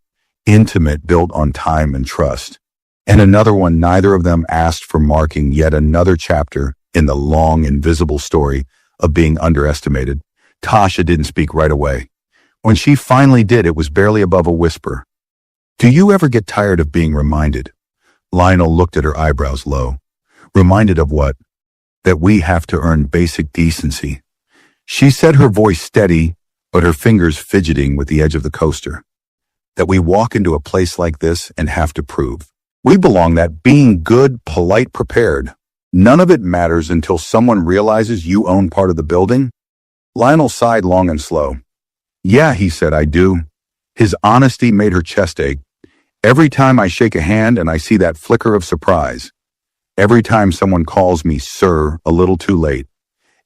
intimate, built on time and trust, and another one neither of them asked for, marking yet another chapter in the long, invisible story of being underestimated, Tasha didn't speak right away. When she finally did, it was barely above a whisper. Do you ever get tired of being reminded? Lionel looked at her eyebrows low. Reminded of what? That we have to earn basic decency. She said, her voice steady, but her fingers fidgeting with the edge of the coaster. That we walk into a place like this and have to prove we belong, that being good, polite, prepared. None of it matters until someone realizes you own part of the building. Lionel sighed long and slow. Yeah, he said, I do. His honesty made her chest ache. Every time I shake a hand and I see that flicker of surprise. Every time someone calls me sir a little too late.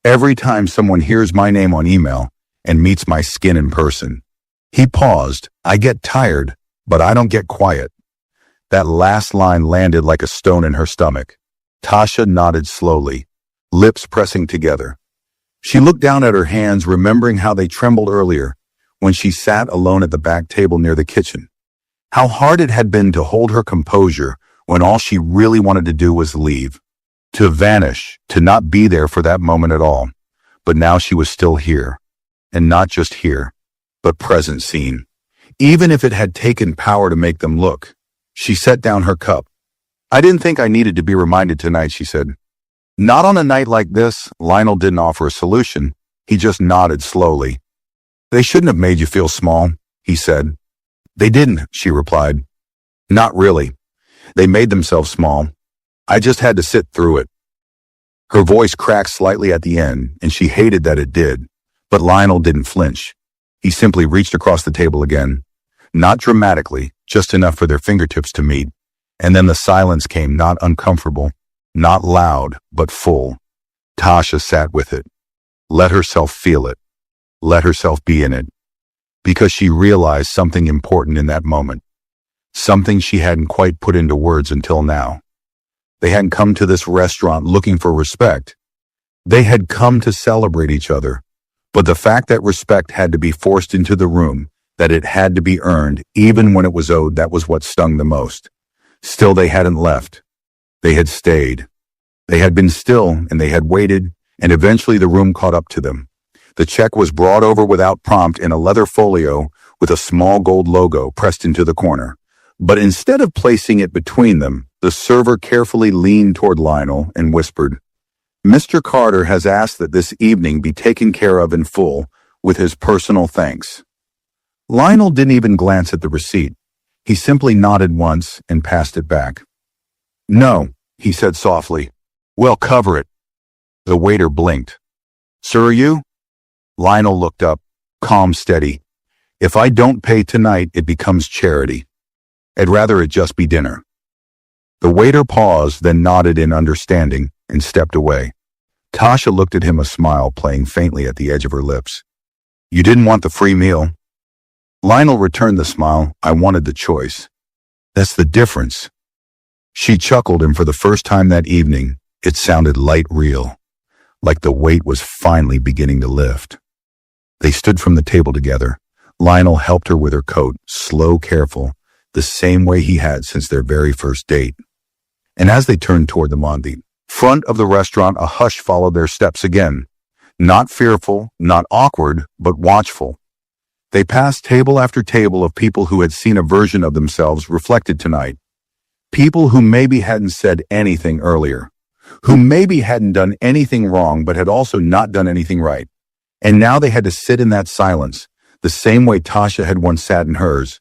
Every time someone hears my name on email and meets my skin in person. He paused. I get tired, but I don't get quiet. That last line landed like a stone in her stomach. Tasha nodded slowly, lips pressing together. She looked down at her hands, remembering how they trembled earlier when she sat alone at the back table near the kitchen. How hard it had been to hold her composure when all she really wanted to do was leave. To vanish, to not be there for that moment at all. But now she was still here. And not just here, but present seen. Even if it had taken power to make them look. She set down her cup. I didn't think I needed to be reminded tonight, she said. Not on a night like this. Lionel didn't offer a solution. He just nodded slowly. They shouldn't have made you feel small, he said. They didn't, she replied. Not really. They made themselves small. I just had to sit through it. Her voice cracked slightly at the end, and she hated that it did. But Lionel didn't flinch. He simply reached across the table again. Not dramatically, just enough for their fingertips to meet. And then the silence came, not uncomfortable, not loud, but full. Tasha sat with it. Let herself feel it. Let herself be in it. Because she realized something important in that moment. Something she hadn't quite put into words until now. They hadn't come to this restaurant looking for respect. They had come to celebrate each other. But the fact that respect had to be forced into the room, that it had to be earned, even when it was owed, that was what stung the most. Still, they hadn't left. They had stayed. They had been still, and they had waited, and eventually the room caught up to them. The check was brought over without prompt in a leather folio with a small gold logo pressed into the corner. But instead of placing it between them, the server carefully leaned toward Lionel and whispered, Mr. Carter has asked that this evening be taken care of in full with his personal thanks. Lionel didn't even glance at the receipt. He simply nodded once and passed it back. No, he said softly. Well, cover it. The waiter blinked. Sir, are you? Lionel looked up, calm, steady. If I don't pay tonight, it becomes charity. I'd rather it just be dinner. The waiter paused, then nodded in understanding and stepped away. Tasha looked at him, a smile playing faintly at the edge of her lips. You didn't want the free meal? Lionel returned the smile. I wanted the choice. That's the difference. She chuckled, and for the first time that evening, it sounded light, real, like the weight was finally beginning to lift. They stood from the table together. Lionel helped her with her coat, slow, careful, the same way he had since their very first date. And as they turned toward them on the front of the restaurant, a hush followed their steps again. Not fearful, not awkward, but watchful. They passed table after table of people who had seen a version of themselves reflected tonight. People who maybe hadn't said anything earlier, who maybe hadn't done anything wrong but had also not done anything right. And now they had to sit in that silence, the same way Tasha had once sat in hers.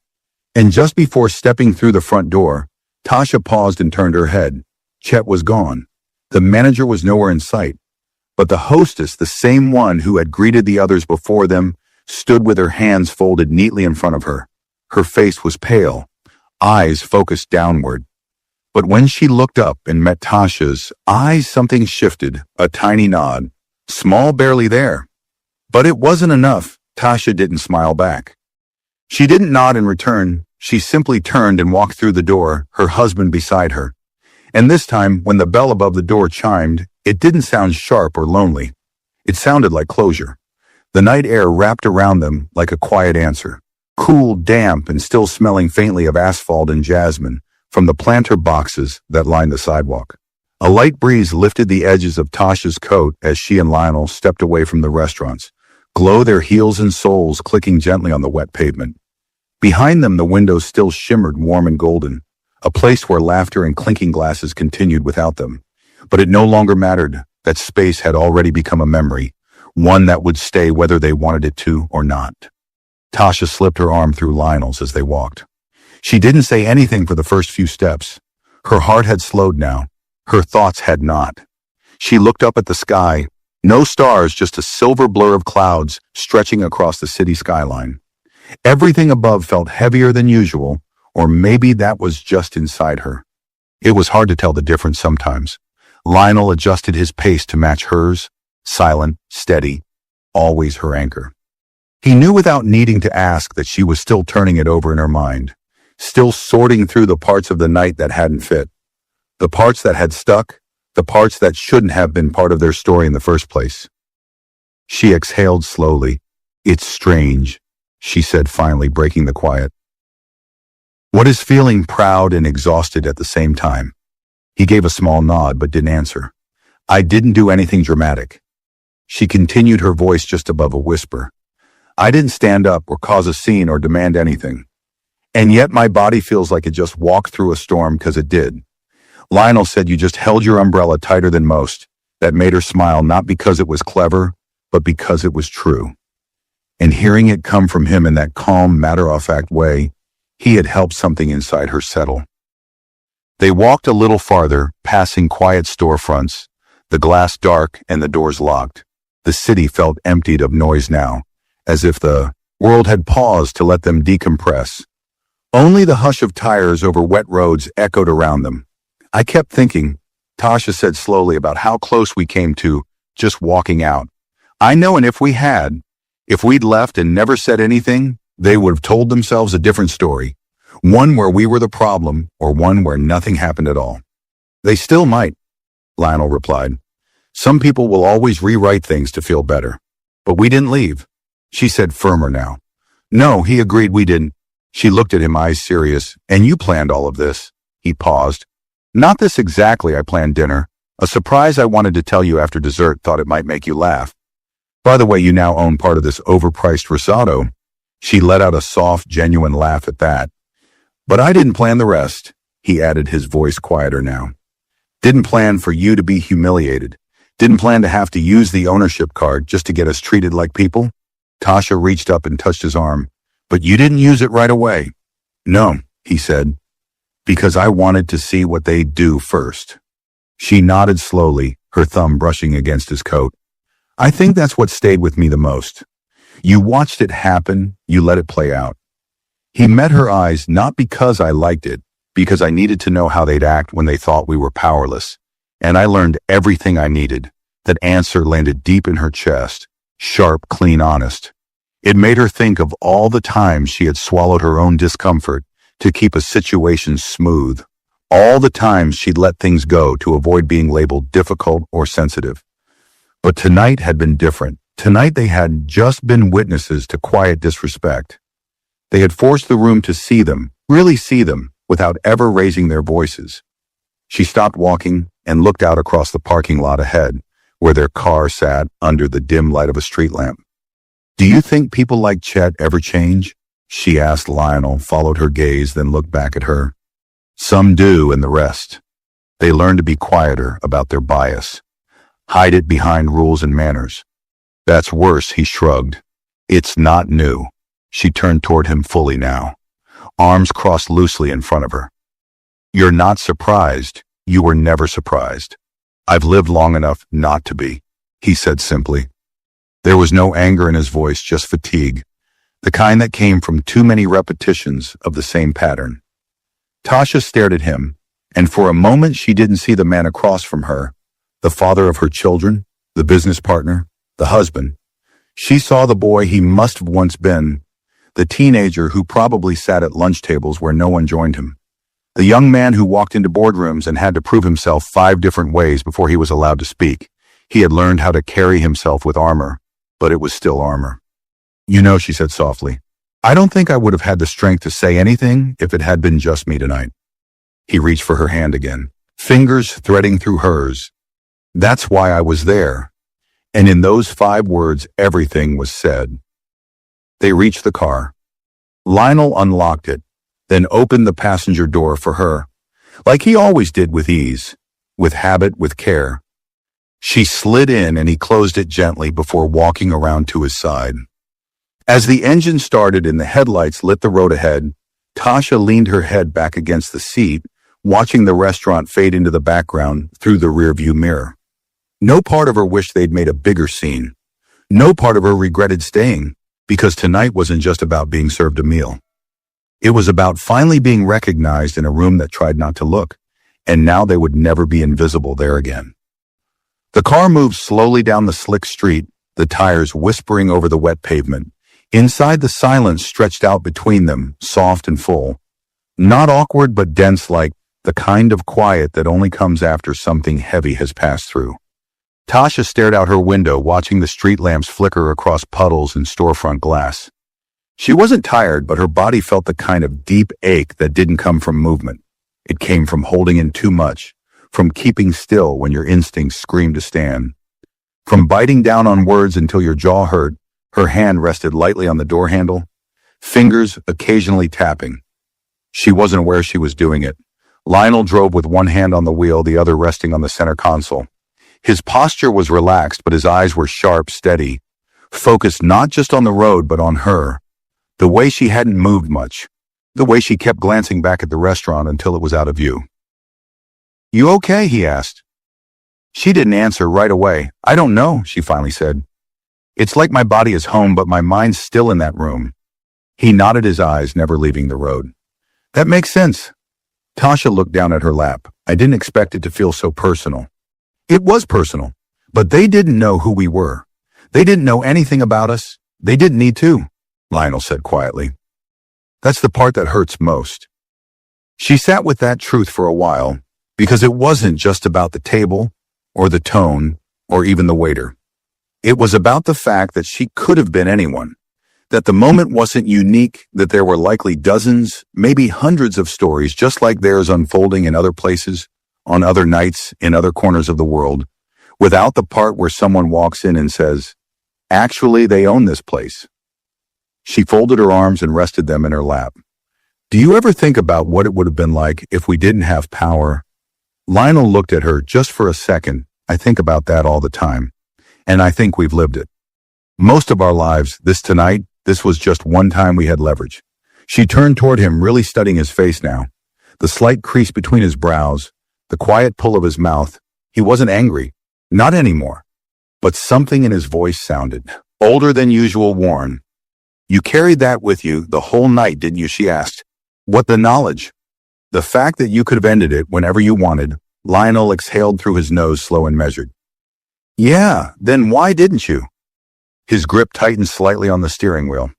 And just before stepping through the front door, Tasha paused and turned her head. Chet was gone. The manager was nowhere in sight. But the hostess, the same one who had greeted the others before them, stood with her hands folded neatly in front of her. Her face was pale, eyes focused downward. But when she looked up and met Tasha's eyes, something shifted, a tiny nod. Small, barely there. But it wasn't enough. Tasha didn't smile back. She didn't nod in return. She simply turned and walked through the door, her husband beside her. And this time, when the bell above the door chimed, it didn't sound sharp or lonely. It sounded like closure. The night air wrapped around them like a quiet answer, cool, damp, and still smelling faintly of asphalt and jasmine from the planter boxes that lined the sidewalk. A light breeze lifted the edges of Tasha's coat as she and Lionel stepped away from the restaurants, glow, their heels and soles clicking gently on the wet pavement. Behind them, the windows still shimmered warm and golden, a place where laughter and clinking glasses continued without them. But it no longer mattered. That space had already become a memory, one that would stay whether they wanted it to or not. Tasha slipped her arm through Lionel's as they walked. She didn't say anything for the first few steps. Her heart had slowed now. Her thoughts had not. She looked up at the sky. No stars, just a silver blur of clouds stretching across the city skyline. Everything above felt heavier than usual, or maybe that was just inside her. It was hard to tell the difference sometimes. Lionel adjusted his pace to match hers, silent, steady, always her anchor. He knew without needing to ask that she was still turning it over in her mind, still sorting through the parts of the night that hadn't fit, the parts that had stuck, the parts that shouldn't have been part of their story in the first place. She exhaled slowly. "It's strange," she said, finally breaking the quiet. "What is feeling proud and exhausted at the same time?" He gave a small nod but didn't answer. "I didn't do anything dramatic." She continued, her voice just above a whisper. "I didn't stand up or cause a scene or demand anything. And yet my body feels like it just walked through a storm because it did." Lionel said, "You just held your umbrella tighter than most." That made her smile, not because it was clever, but because it was true. And hearing it come from him in that calm, matter-of-fact way, he had helped something inside her settle. They walked a little farther, passing quiet storefronts, the glass dark and the doors locked. The city felt emptied of noise now, as if the world had paused to let them decompress. Only the hush of tires over wet roads echoed around them. "I kept thinking," Tasha said slowly, "about how close we came to just walking out. I know, and if we'd left and never said anything, they would have told themselves a different story. One where we were the problem, or one where nothing happened at all." "They still might," Lionel replied. "Some people will always rewrite things to feel better. But we didn't leave," she said, firmer now. "No," he agreed, "we didn't." She looked at him, eyes serious. "And you planned all of this?" He paused. "Not this exactly. I planned dinner. A surprise I wanted to tell you after dessert, thought it might make you laugh. By the way, you now own part of this overpriced risotto." She let out a soft, genuine laugh at that. "But I didn't plan the rest," he added, his voice quieter now. "Didn't plan for you to be humiliated. Didn't plan to have to use the ownership card just to get us treated like people." Tasha reached up and touched his arm. "But you didn't use it right away." "No," he said, "because I wanted to see what they'd do first." She nodded slowly, her thumb brushing against his coat. "I think that's what stayed with me the most. You watched it happen, you let it play out." He met her eyes, "Not because I liked it, because I needed to know how they'd act when they thought we were powerless. And I learned everything I needed." That answer landed deep in her chest, sharp, clean, honest. It made her think of all the times she had swallowed her own discomfort to keep a situation smooth, all the times she'd let things go to avoid being labeled difficult or sensitive. But tonight had been different. Tonight they had just been witnesses to quiet disrespect. They had forced the room to see them, really see them, without ever raising their voices. She stopped walking and looked out across the parking lot ahead, where their car sat under the dim light of a street lamp. "Do you think people like Chet ever change?" she asked. Lionel followed her gaze, then looked back at her. "Some do, and the rest. They learn to be quieter about their bias, hide it behind rules and manners. That's worse," he shrugged. "It's not new." She turned toward him fully now, arms crossed loosely in front of her. "You're not surprised. You were never surprised. I've lived long enough not to be," he said simply. There was no anger in his voice, just fatigue, the kind that came from too many repetitions of the same pattern. Tasha stared at him, and for a moment she didn't see the man across from her, the father of her children, the business partner, the husband. She saw the boy he must have once been, the teenager who probably sat at lunch tables where no one joined him, the young man who walked into boardrooms and had to prove himself 5 different ways before he was allowed to speak. He had learned how to carry himself with armor, but it was still armor. "You know," she said softly, "I don't think I would have had the strength to say anything if it had been just me tonight." He reached for her hand again, fingers threading through hers. "That's why I was there. And in those 5 words, everything was said. They reached the car. Lionel unlocked it, then opened the passenger door for her, like he always did, with ease, with habit, with care. She slid in and he closed it gently before walking around to his side. As the engine started and the headlights lit the road ahead, Tasha leaned her head back against the seat, watching the restaurant fade into the background through the rearview mirror. No part of her wished they'd made a bigger scene. No part of her regretted staying, because tonight wasn't just about being served a meal. It was about finally being recognized in a room that tried not to look, and now they would never be invisible there again. The car moved slowly down the slick street, the tires whispering over the wet pavement. Inside, the silence stretched out between them, soft and full. Not awkward, but dense, like the kind of quiet that only comes after something heavy has passed through. Tasha stared out her window, watching the street lamps flicker across puddles and storefront glass. She wasn't tired, but her body felt the kind of deep ache that didn't come from movement. It came from holding in too much, from keeping still when your instincts screamed to stand, from biting down on words until your jaw hurt. Her hand rested lightly on the door handle, fingers occasionally tapping. She wasn't aware she was doing it. Lionel drove with one hand on the wheel, the other resting on the center console. His posture was relaxed, but his eyes were sharp, steady, focused not just on the road, but on her. The way she hadn't moved much, the way she kept glancing back at the restaurant until it was out of view. "You okay?" he asked. She didn't answer right away. "I don't know," she finally said. "It's like my body is home, but my mind's still in that room." He nodded, his eyes never leaving the road. "That makes sense." Tasha looked down at her lap. "I didn't expect it to feel so personal." It was personal, but they didn't know who we were. They didn't know anything about us. They didn't need to, Lionel said quietly. "That's the part that hurts most." She sat with that truth for a while, because it wasn't just about the table, or the tone, or even the waiter. It was about the fact that she could have been anyone, that the moment wasn't unique, that there were likely dozens, maybe hundreds of stories just like theirs unfolding in other places, on other nights, in other corners of the world, without the part where someone walks in and says, "Actually, they own this place." She folded her arms and rested them in her lap. "Do you ever think about what it would have been like if we didn't have power?" Lionel looked at her just for a second. "I think about that all the time, and I think we've lived it. Most of our lives, this was just one time we had leverage." She turned toward him, really studying his face now. The slight crease between his brows, the quiet pull of his mouth. He wasn't angry, not anymore. But something in his voice sounded older than usual, worn. "You carried that with you the whole night, didn't you?" she asked. "What, the knowledge? The fact that you could have ended it whenever you wanted?" Lionel exhaled through his nose, slow and measured. "Yeah, then why didn't you?" His grip tightened slightly on the steering wheel.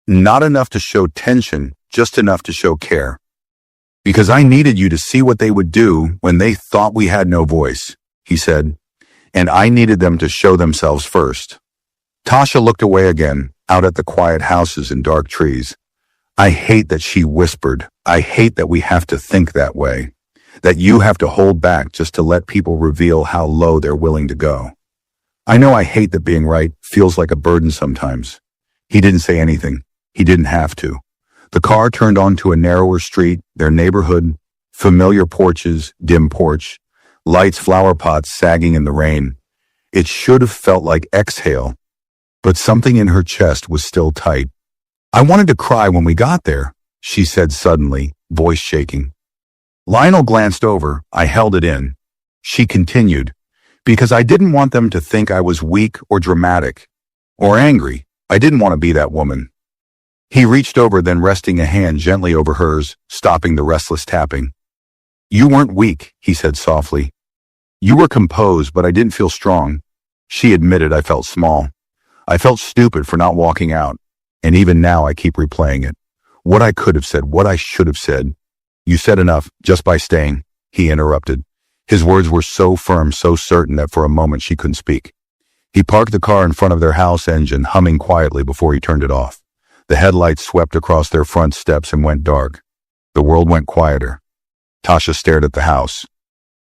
"Not enough to show tension, just enough to show care. Because I needed you to see what they would do when they thought we had no voice," he said. "And I needed them to show themselves first." Tasha looked away again, out at the quiet houses and dark trees. "I hate that," she whispered. "I hate that we have to think that way. That you have to hold back just to let people reveal how low they're willing to go. I know I hate that being right feels like a burden sometimes." He didn't say anything. He didn't have to. The car turned onto a narrower street, their neighborhood, familiar porches, dim porch, lights, flower pots sagging in the rain. It should have felt like exhale, but something in her chest was still tight. "I wanted to cry when we got there," she said suddenly, voice shaking. Lionel glanced over. "I held it in." She continued, "Because I didn't want them to think I was weak or dramatic or angry. I didn't want to be that woman." He reached over, then resting a hand gently over hers, stopping the restless tapping. "You weren't weak," he said softly. "You were composed, but I didn't feel strong." She admitted, "I felt small. I felt stupid for not walking out. And even now I keep replaying it. What I could have said, what I should have said." "You said enough, just by staying," he interrupted. His words were so firm, so certain that for a moment she couldn't speak. He parked the car in front of their house, engine humming quietly before he turned it off. The headlights swept across their front steps and went dark. The world went quieter. Tasha stared at the house.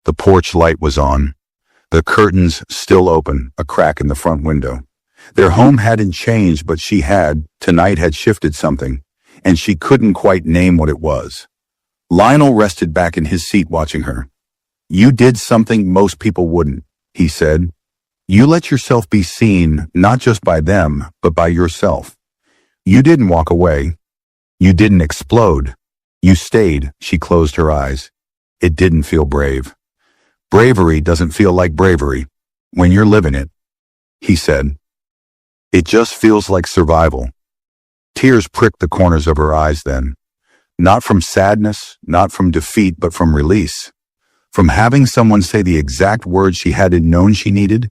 The porch light was on. The curtains still open, a crack in the front window. Their home hadn't changed, but tonight had shifted something, and she couldn't quite name what it was. Lionel rested back in his seat watching her. "You did something most people wouldn't," he said. "You let yourself be seen, not just by them, but by yourself. You didn't walk away. You didn't explode. You stayed." She closed her eyes. It didn't feel brave. "Bravery doesn't feel like bravery when you're living it," he said. "It just feels like survival." Tears pricked the corners of her eyes then. Not from sadness, not from defeat, but from release. From having someone say the exact words she hadn't known she needed.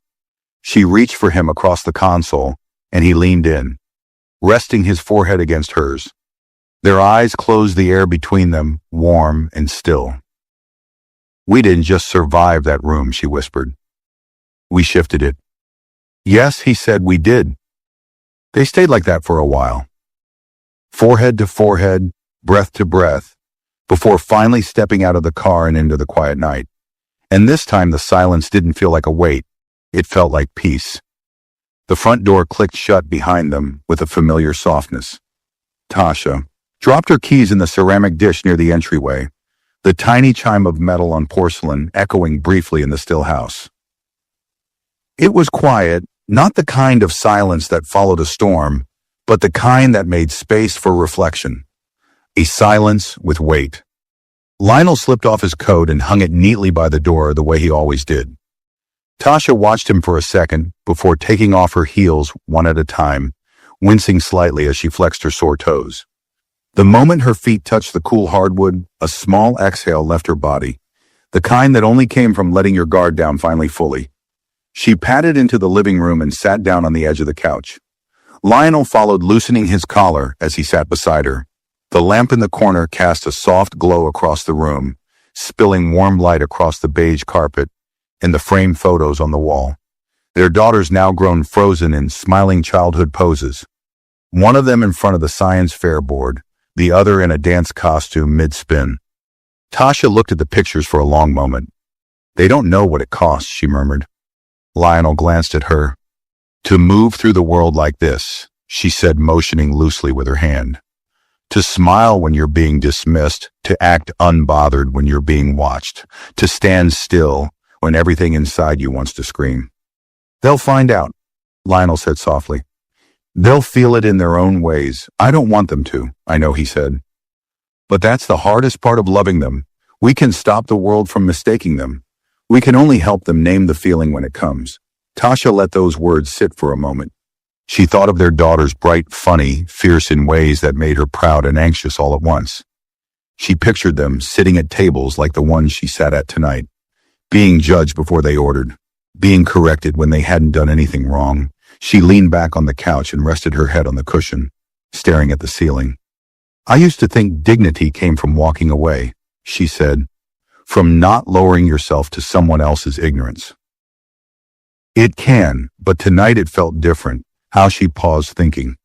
She reached for him across the console, and he leaned in, resting his forehead against hers. Their eyes closed, the air between them, warm and still. "We didn't just survive that room," she whispered. "We shifted it." "Yes," he said, "we did." They stayed like that for a while. Forehead to forehead, breath to breath, before finally stepping out of the car and into the quiet night. And this time the silence didn't feel like a weight. It felt like peace. The front door clicked shut behind them with a familiar softness. Tasha dropped her keys in the ceramic dish near the entryway, the tiny chime of metal on porcelain echoing briefly in the still house. It was quiet, not the kind of silence that followed a storm, but the kind that made space for reflection. A silence with weight. Lionel slipped off his coat and hung it neatly by the door the way he always did. Tasha watched him for a second before taking off her heels one at a time, wincing slightly as she flexed her sore toes. The moment her feet touched the cool hardwood, a small exhale left her body, the kind that only came from letting your guard down finally fully. She padded into the living room and sat down on the edge of the couch. Lionel followed, loosening his collar as he sat beside her. The lamp in the corner cast a soft glow across the room, spilling warm light across the beige carpet and the framed photos on the wall. Their daughters now grown frozen in smiling childhood poses. One of them in front of the science fair board, the other in a dance costume mid-spin. Tasha looked at the pictures for a long moment. "They don't know what it costs," she murmured. Lionel glanced at her. "To move through the world like this," she said, motioning loosely with her hand. "To smile when you're being dismissed, to act unbothered when you're being watched, to stand still when everything inside you wants to scream." "They'll find out," Lionel said softly. "They'll feel it in their own ways. I don't want them to, I know," he said. "But that's the hardest part of loving them. We can stop the world from mistaking them. We can only help them name the feeling when it comes." Tasha let those words sit for a moment. She thought of their daughters, bright, funny, fierce in ways that made her proud and anxious all at once. She pictured them sitting at tables like the ones she sat at tonight, being judged before they ordered, being corrected when they hadn't done anything wrong. She leaned back on the couch and rested her head on the cushion, staring at the ceiling. "I used to think dignity came from walking away," she said, "from not lowering yourself to someone else's ignorance." "It can, but tonight it felt different." How she paused, thinking.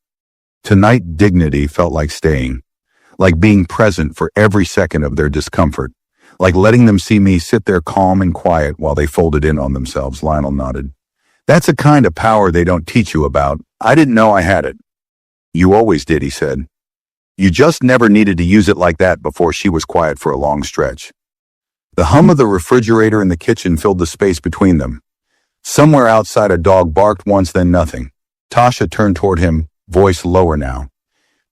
Tonight dignity felt like staying, like being present for every second of their discomfort, like letting them see me sit there calm and quiet while they folded in on themselves. Lionel nodded. "That's a kind of power they don't teach you about. I didn't know I had it." "You always did," he said. "You just never needed to use it like that." Before she was quiet for a long stretch. The hum of the refrigerator in the kitchen filled the space between them. Somewhere outside a dog barked once, then nothing. Tasha turned toward him, voice lower now.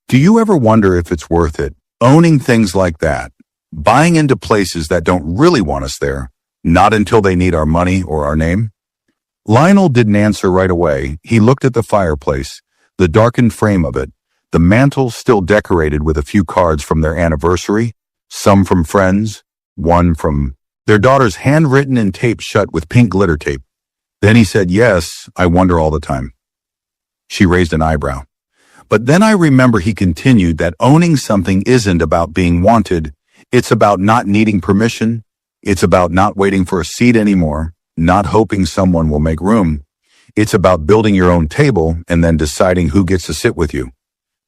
"Do you ever wonder if it's worth it, owning things like that, buying into places that don't really want us there, not until they need our money or our name?" Lionel didn't answer right away. He looked at the fireplace, the darkened frame of it, the mantel still decorated with a few cards from their anniversary, some from friends, one from their daughters, handwritten and taped shut with pink glitter tape. Then he said, "Yes, I wonder all the time." She raised an eyebrow. "But then I remember," he continued, "that owning something isn't about being wanted. It's about not needing permission. It's about not waiting for a seat anymore, not hoping someone will make room. It's about building your own table and then deciding who gets to sit with you."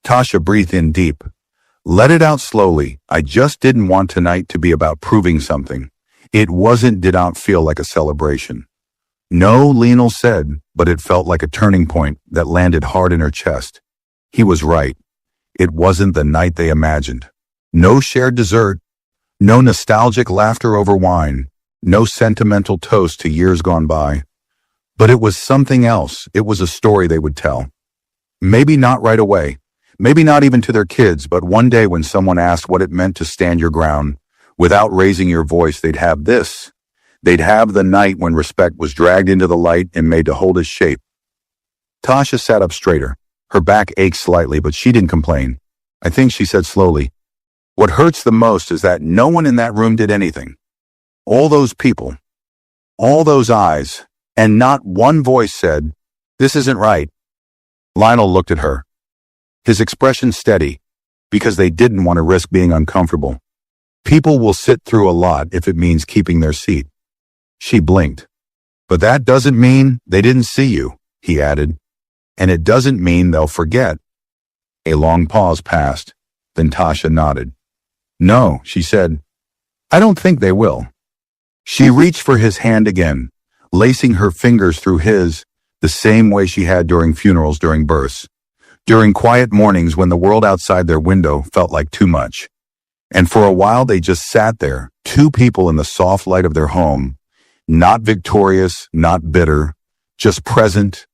Tasha breathed in deep. "Let it out slowly. I just didn't want tonight to be about proving something. It did not feel like a celebration." No, Lionel said, but it felt like a turning point that landed hard in her chest. He was right. It wasn't the night they imagined. No shared dessert, no nostalgic laughter over wine, no sentimental toast to years gone by. But it was something else. It was a story they would tell. Maybe not right away, maybe not even to their kids, but one day when someone asked what it meant to stand your ground, without raising your voice, they'd have this. They'd have the night when respect was dragged into the light and made to hold its shape. Tasha sat up straighter. Her back ached slightly, but she didn't complain. I think she said slowly, "What hurts the most is that no one in that room did anything. All those people, all those eyes, and not one voice said, 'This isn't right.'" Lionel looked at her, his expression steady, because they didn't want to risk being uncomfortable. People will sit through a lot if it means keeping their seat. She blinked. "But that doesn't mean they didn't see you," he added. "And it doesn't mean they'll forget." A long pause passed. Then Tasha nodded. "No," she said. "I don't think they will." She reached for his hand again, lacing her fingers through his, the same way she had during funerals, during births, during quiet mornings when the world outside their window felt like too much. And for a while they just sat there, two people in the soft light of their home, not victorious, not bitter, just present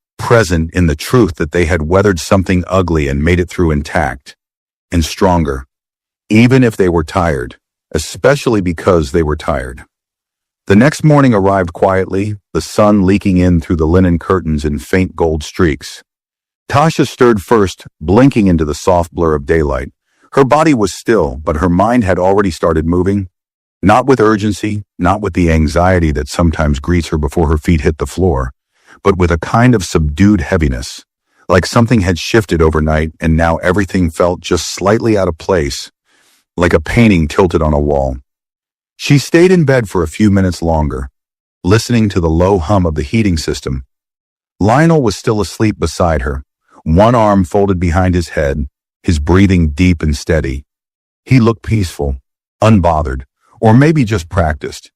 in the truth that they had weathered something ugly and made it through intact and stronger, even if they were tired, especially because they were tired. The next morning arrived quietly, the sun leaking in through the linen curtains in faint gold streaks. Tasha stirred first, blinking into the soft blur of daylight. Her body was still, but her mind had already started moving. Not with urgency, not with the anxiety that sometimes greets her before her feet hit the floor, but with a kind of subdued heaviness, like something had shifted overnight and now everything felt just slightly out of place, like a painting tilted on a wall. She stayed in bed for a few minutes longer, listening to the low hum of the heating system. Lionel was still asleep beside her, one arm folded behind his head, his breathing deep and steady. He looked peaceful, unbothered, or maybe just practiced.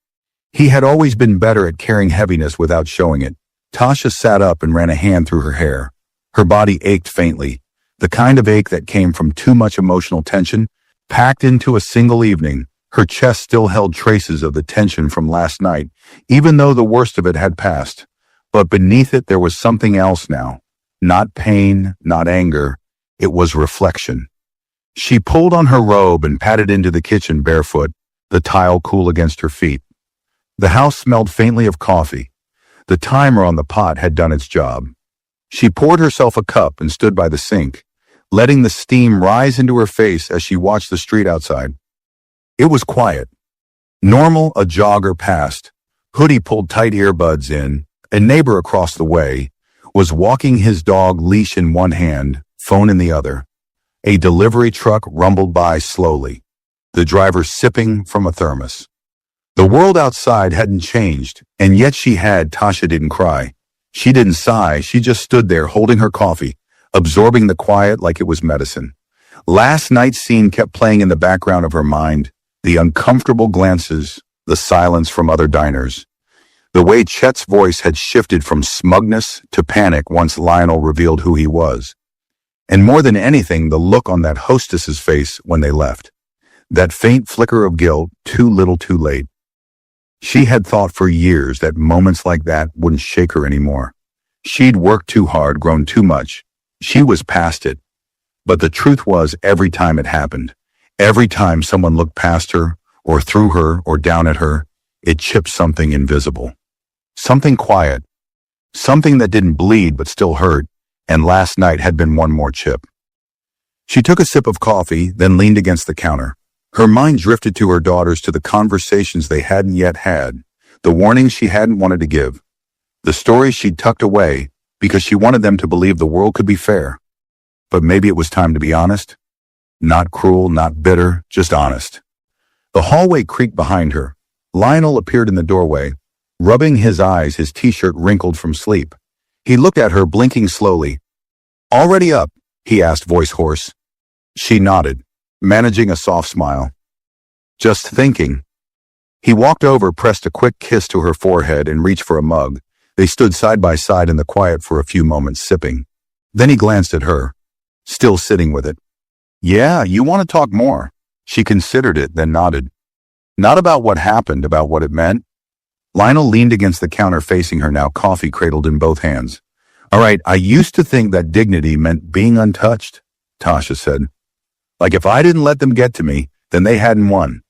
He had always been better at carrying heaviness without showing it. Tasha sat up and ran a hand through her hair. Her body ached faintly, the kind of ache that came from too much emotional tension, packed into a single evening. Her chest still held traces of the tension from last night, even though the worst of it had passed. But beneath it there was something else now. Not pain, not anger. It was reflection. She pulled on her robe and padded into the kitchen barefoot, the tile cool against her feet. The house smelled faintly of coffee. The timer on the pot had done its job. She poured herself a cup and stood by the sink, letting the steam rise into her face as she watched the street outside. It was quiet. Normal, a jogger passed. Hoodie pulled tight earbuds in. A neighbor across the way was walking his dog, leash in one hand, phone in the other. A delivery truck rumbled by slowly, the driver sipping from a thermos. The world outside hadn't changed, and yet Tasha didn't cry. She didn't sigh, she just stood there holding her coffee, absorbing the quiet like it was medicine. Last night's scene kept playing in the background of her mind, the uncomfortable glances, the silence from other diners. The way Chet's voice had shifted from smugness to panic once Lionel revealed who he was. And more than anything, the look on that hostess's face when they left. That faint flicker of guilt, too little too late. She had thought for years that moments like that wouldn't shake her anymore. She'd worked too hard, grown too much. She was past it. But the truth was, every time it happened, every time someone looked past her, or through her, or down at her, it chipped something invisible. Something quiet. Something that didn't bleed but still hurt, and last night had been one more chip. She took a sip of coffee, then leaned against the counter. Her mind drifted to her daughters, to the conversations they hadn't yet had, the warnings she hadn't wanted to give, the stories she'd tucked away because she wanted them to believe the world could be fair. But maybe it was time to be honest. Not cruel, not bitter, just honest. The hallway creaked behind her. Lionel appeared in the doorway, rubbing his eyes, his t-shirt wrinkled from sleep. He looked at her, blinking slowly. "Already up?" he asked, voice hoarse. She nodded, managing a soft smile. "Just thinking." He walked over, pressed a quick kiss to her forehead, and reached for a mug, They stood side by side in the quiet for a few moments, sipping. Then he glanced at her, still sitting with it. Yeah, you want to talk more? She considered it, then nodded. Not about what happened, about what it meant. Lionel leaned against the counter facing her now, coffee cradled in both hands. All right, I used to think that dignity meant being untouched, Tasha said. Like if I didn't let them get to me, then they hadn't won.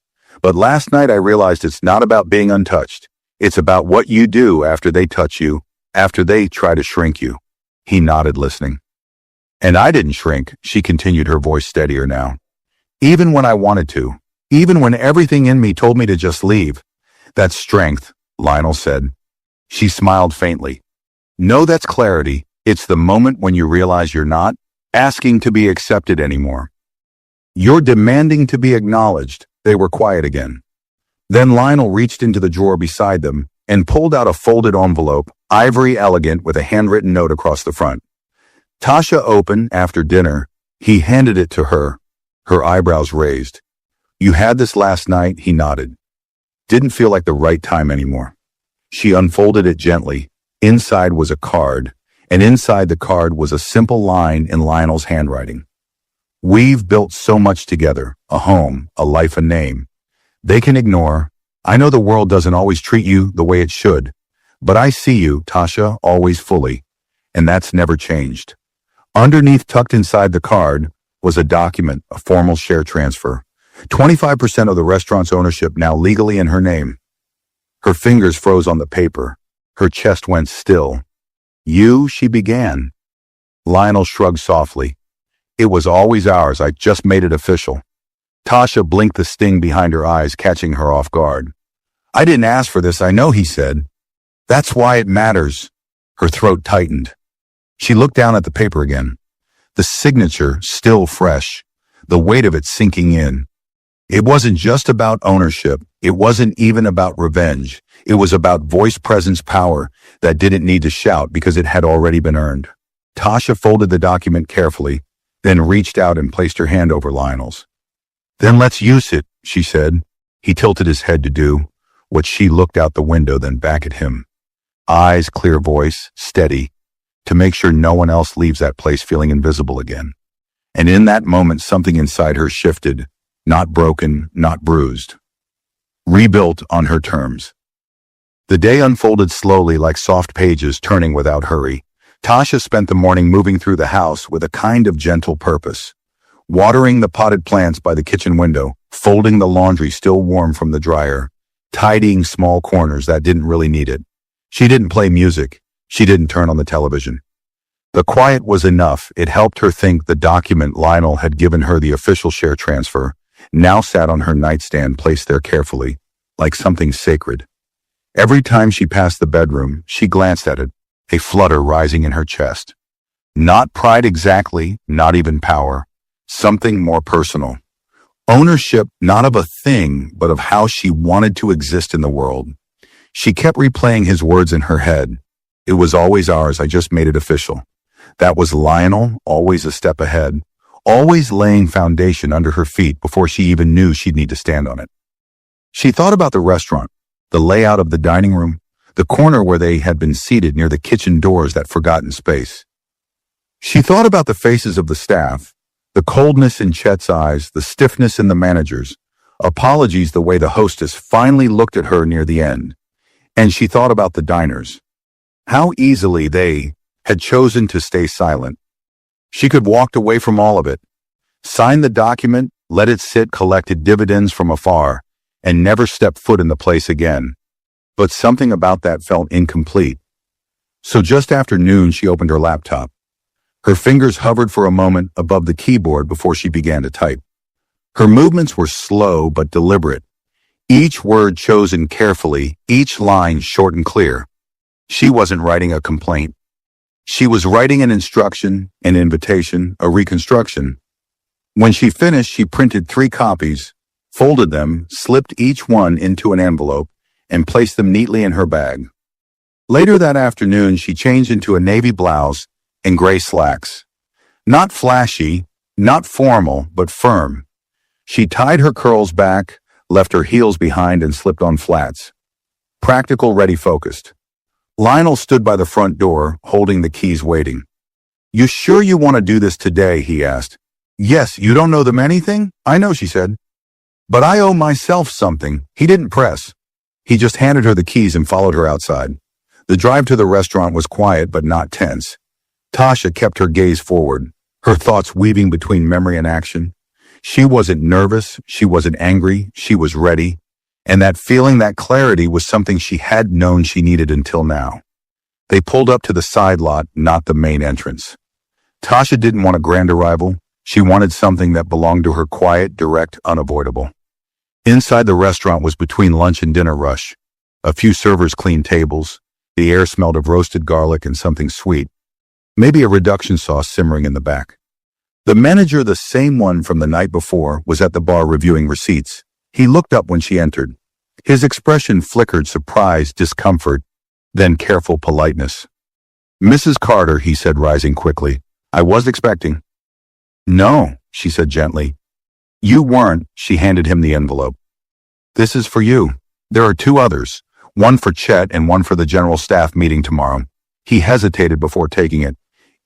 But last night I realized it's not about being untouched. It's about what you do after they touch you, after they try to shrink you. He nodded, listening. And I didn't shrink, she continued, her voice steadier now. Even when I wanted to, even when everything in me told me to just leave. That's strength, Lionel said. She smiled faintly. No, that's clarity. It's the moment when you realize you're not asking to be accepted anymore. You're demanding to be acknowledged. They were quiet again. Then Lionel reached into the drawer beside them and pulled out a folded envelope, ivory elegant with a handwritten note across the front. Tasha opened after dinner. He handed it to her, her eyebrows raised. You had this last night, he nodded. Didn't feel like the right time anymore. She unfolded it gently. Inside was a card, and inside the card was a simple line in Lionel's handwriting. We've built so much together, a home, a life, a name. They can ignore. I know the world doesn't always treat you the way it should, but I see you, Tasha, always fully, and that's never changed. Underneath, tucked inside the card, was a document, a formal share transfer. 25% of the restaurant's ownership now legally in her name. Her fingers froze on the paper. Her chest went still. You, she began. Lionel shrugged softly. It was always ours. I just made it official. Tasha blinked, the sting behind her eyes catching her off guard. I didn't ask for this, I know, he said. That's why it matters. Her throat tightened. She looked down at the paper again. The signature still fresh, the weight of it sinking in. It wasn't just about ownership. It wasn't even about revenge. It was about voice, presence, power that didn't need to shout because it had already been earned. Tasha folded the document carefully, then reached out and placed her hand over Lionel's. Then let's use it, she said. He tilted his head to do what. She looked out the window, then back at him. Eyes, clear voice, steady, to make sure no one else leaves that place feeling invisible again. And in that moment, something inside her shifted, not broken, not bruised. Rebuilt on her terms. The day unfolded slowly, like soft pages turning without hurry. Tasha spent the morning moving through the house with a kind of gentle purpose. Watering the potted plants by the kitchen window, folding the laundry still warm from the dryer, tidying small corners that didn't really need it. She didn't play music. She didn't turn on the television. The quiet was enough. It helped her think. The document Lionel had given her, the official share transfer, now sat on her nightstand, placed there carefully, like something sacred. Every time she passed the bedroom, she glanced at it, a flutter rising in her chest. Not pride exactly, not even power. Something more personal. Ownership, not of a thing, but of how she wanted to exist in the world. She kept replaying his words in her head. It was always ours. I just made it official. That was Lionel, always a step ahead, always laying foundation under her feet before she even knew she'd need to stand on it. She thought about the restaurant, the layout of the dining room, the corner where they had been seated near the kitchen doors, that forgotten space. She thought about the faces of the staff, the coldness in Chet's eyes, the stiffness in the manager's, apologies the way the hostess finally looked at her near the end. And she thought about the diners. How easily they had chosen to stay silent. She could walked away from all of it, signed the document, let it sit, collected dividends from afar, and never stepped foot in the place again. But something about that felt incomplete. So just after noon, she opened her laptop. Her fingers hovered for a moment above the keyboard before she began to type. Her movements were slow but deliberate, each word chosen carefully, each line short and clear. She wasn't writing a complaint. She was writing an instruction, an invitation, a reconstruction. When she finished, she printed 3 copies, folded them, slipped each one into an envelope, and placed them neatly in her bag. Later that afternoon, she changed into a navy blouse and gray slacks. Not flashy, not formal, but firm. She tied her curls back, left her heels behind, and slipped on flats. Practical, ready, focused. Lionel stood by the front door, holding the keys waiting. "You sure you want to do this today?" he asked. "Yes, you don't know them anything?" "I know," she said. "But I owe myself something." He didn't press. He just handed her the keys and followed her outside. The drive to the restaurant was quiet but not tense. Tasha kept her gaze forward, her thoughts weaving between memory and action. She wasn't nervous, she wasn't angry, she was ready. And that feeling, that clarity, was something she had known she needed until now. They pulled up to the side lot, not the main entrance. Tasha didn't want a grand arrival. She wanted something that belonged to her, quiet, direct, unavoidable. Inside the restaurant was between lunch and dinner rush. A few servers cleaned tables. The air smelled of roasted garlic and something sweet. Maybe a reduction sauce simmering in the back. The manager, the same one from the night before, was at the bar reviewing receipts. He looked up when she entered. His expression flickered surprise, discomfort, then careful politeness. "Mrs. Carter," he said, rising quickly. "I was expecting." "No," she said gently. "You weren't." She handed him the envelope. "This is for you. There are two others, one for Chet and one for the general staff meeting tomorrow." He hesitated before taking it.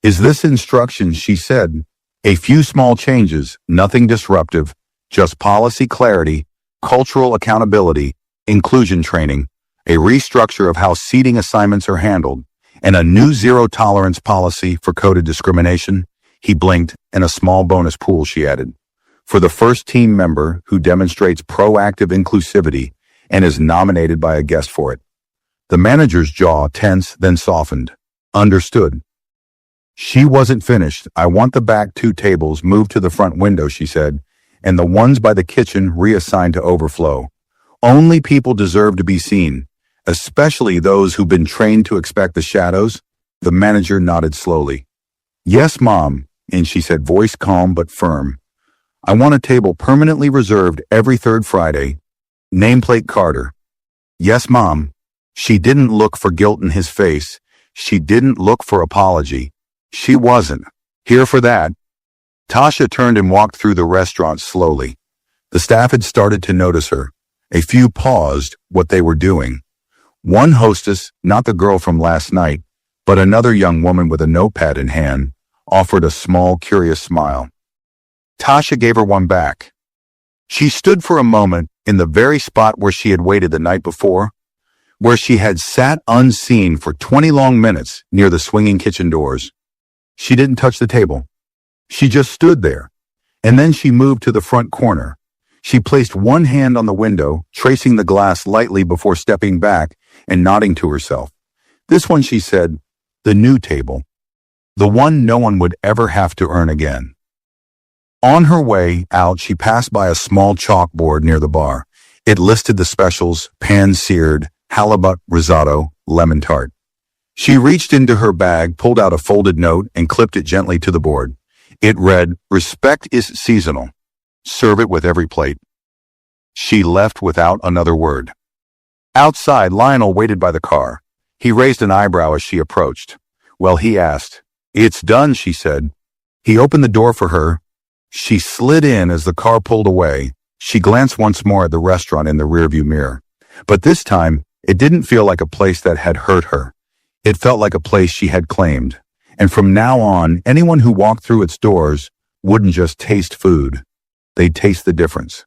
"Is this instructions?" she said. "A few small changes, nothing disruptive, just policy clarity, cultural accountability, inclusion training, a restructure of how seating assignments are handled, and a new zero-tolerance policy for coded discrimination." He blinked, and a small bonus pool, she added, "for the first team member who demonstrates proactive inclusivity and is nominated by a guest for it." The manager's jaw tensed, then softened. "Understood." She wasn't finished. "I want the back two tables moved to the front window," she said, "and the ones by the kitchen reassigned to overflow. Only people deserve to be seen, especially those who've been trained to expect the shadows." The manager nodded slowly. "Yes, Mom," and she said, voice calm but firm. "I want a table permanently reserved every third Friday. Nameplate Carter." "Yes, Mom." She didn't look for guilt in his face. She didn't look for apology. She wasn't here for that. Tasha turned and walked through the restaurant slowly. The staff had started to notice her. A few paused what they were doing. One hostess, not the girl from last night, but another young woman with a notepad in hand, offered a small, curious smile. Tasha gave her one back. She stood for a moment in the very spot where she had waited the night before, where she had sat unseen for 20 long minutes near the swinging kitchen doors. She didn't touch the table. She just stood there. And then she moved to the front corner. She placed one hand on the window, tracing the glass lightly before stepping back and nodding to herself. "This one," she said, "the new table. The one no one would ever have to earn again." On her way out, she passed by a small chalkboard near the bar. It listed the specials: pan-seared, halibut risotto, lemon tart. She reached into her bag, pulled out a folded note, and clipped it gently to the board. It read, "Respect is seasonal. Serve it with every plate." She left without another word. Outside, Lionel waited by the car. He raised an eyebrow as she approached. "Well," he asked. "It's done," she said. He opened the door for her. She slid in as the car pulled away. She glanced once more at the restaurant in the rearview mirror. But this time, it didn't feel like a place that had hurt her. It felt like a place she had claimed. And from now on, anyone who walked through its doors wouldn't just taste food. They'd taste the difference.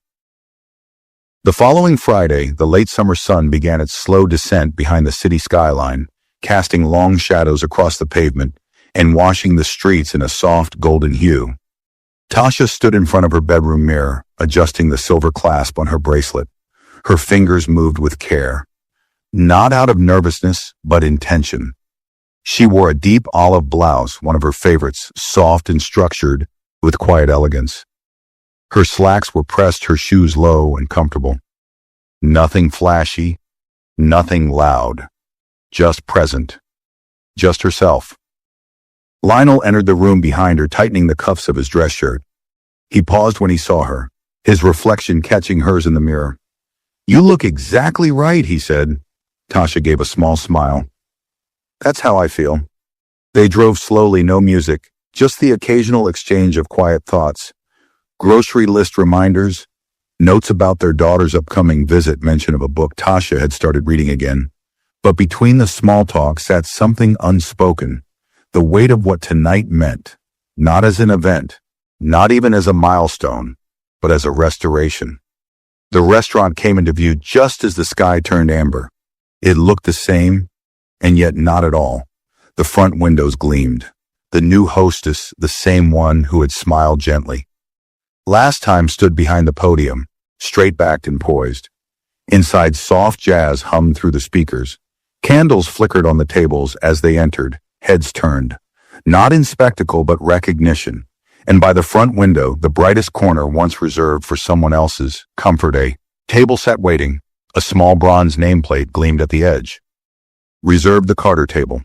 The following Friday, the late summer sun began its slow descent behind the city skyline, casting long shadows across the pavement and washing the streets in a soft golden hue. Tasha stood in front of her bedroom mirror, adjusting the silver clasp on her bracelet. Her fingers moved with care. Not out of nervousness, but intention. She wore a deep olive blouse, one of her favorites, soft and structured, with quiet elegance. Her slacks were pressed, her shoes low and comfortable. Nothing flashy, nothing loud. Just present. Just herself. Lionel entered the room behind her, tightening the cuffs of his dress shirt. He paused when he saw her, his reflection catching hers in the mirror. "You look exactly right," he said. Tasha gave a small smile. "That's how I feel." They drove slowly, no music, just the occasional exchange of quiet thoughts. Grocery list reminders, notes about their daughter's upcoming visit, mention of a book Tasha had started reading again. But between the small talk sat something unspoken, the weight of what tonight meant, not as an event, not even as a milestone, but as a restoration. The restaurant came into view just as the sky turned amber. It looked the same, and yet not at all. The front windows gleamed. The new hostess, the same one who had smiled gently, last time stood behind the podium, straight-backed and poised. Inside, soft jazz hummed through the speakers. Candles flickered on the tables as they entered, heads turned. Not in spectacle, but recognition. And by the front window, the brightest corner once reserved for someone else's, comfort, a table sat waiting. A small bronze nameplate gleamed at the edge. Reserved the Carter table.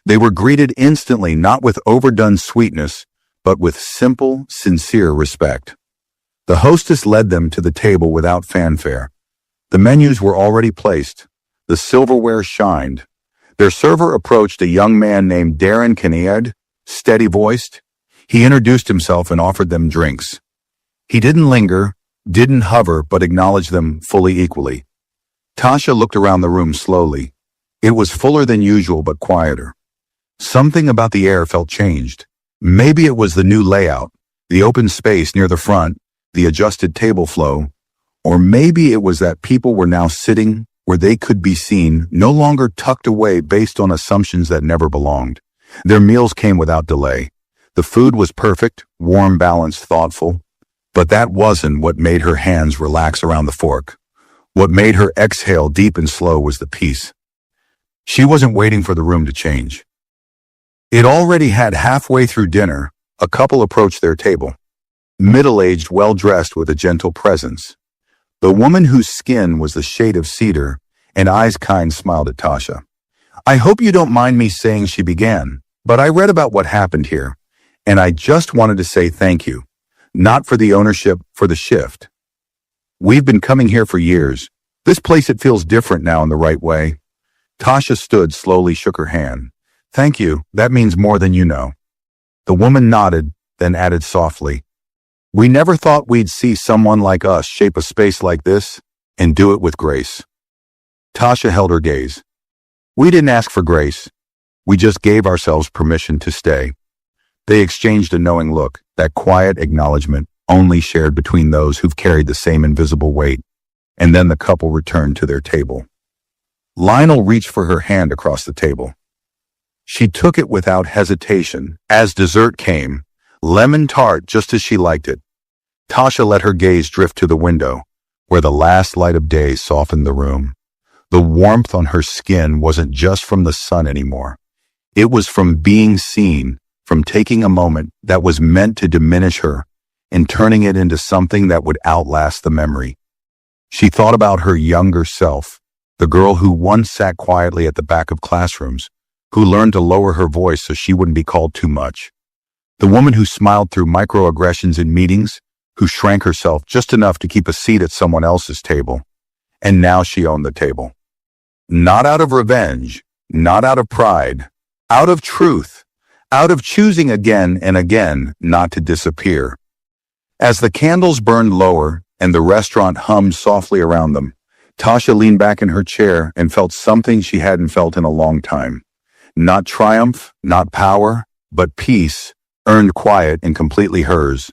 They were greeted instantly, not with overdone sweetness, but with simple, sincere respect. The hostess led them to the table without fanfare. The menus were already placed. The silverware shined. Their server approached a young man named Darren Kinnaird, steady-voiced. He introduced himself and offered them drinks. He didn't linger, didn't hover, but acknowledged them fully equally. Tasha looked around the room slowly. It was fuller than usual, but quieter. Something about the air felt changed. Maybe it was the new layout, the open space near the front, the adjusted table flow, or maybe it was that people were now sitting where they could be seen, no longer tucked away based on assumptions that never belonged. Their meals came without delay. The food was perfect, warm, balanced, thoughtful, but that wasn't what made her hands relax around the fork. What made her exhale deep and slow was the peace. She wasn't waiting for the room to change. It already had. Halfway through dinner, a couple approached their table. Middle-aged, well-dressed with a gentle presence. The woman whose skin was the shade of cedar and eyes kind smiled at Tasha. "I hope you don't mind me saying," she began, "but I read about what happened here, and I just wanted to say thank you. Not for the ownership, for the shift. We've been coming here for years. This place, it feels different now in the right way." Tasha stood, slowly shook her hand. "Thank you, that means more than you know." The woman nodded, then added softly, "We never thought we'd see someone like us shape a space like this and do it with grace." Tasha held her gaze. "We didn't ask for grace. We just gave ourselves permission to stay." They exchanged a knowing look, that quiet acknowledgement only shared between those who've carried the same invisible weight, and then the couple returned to their table. Lionel reached for her hand across the table. She took it without hesitation. As dessert came, lemon tart just as she liked it. Tasha let her gaze drift to the window, where the last light of day softened the room. The warmth on her skin wasn't just from the sun anymore. It was from being seen, from taking a moment that was meant to diminish her and turning it into something that would outlast the memory. She thought about her younger self, the girl who once sat quietly at the back of classrooms, who learned to lower her voice so she wouldn't be called too much. The woman who smiled through microaggressions in meetings, who shrank herself just enough to keep a seat at someone else's table. And now she owned the table. Not out of revenge, not out of pride, out of truth, out of choosing again and again not to disappear. As the candles burned lower and the restaurant hummed softly around them, Tasha leaned back in her chair and felt something she hadn't felt in a long time. Not triumph, not power, but peace, earned quiet and completely hers.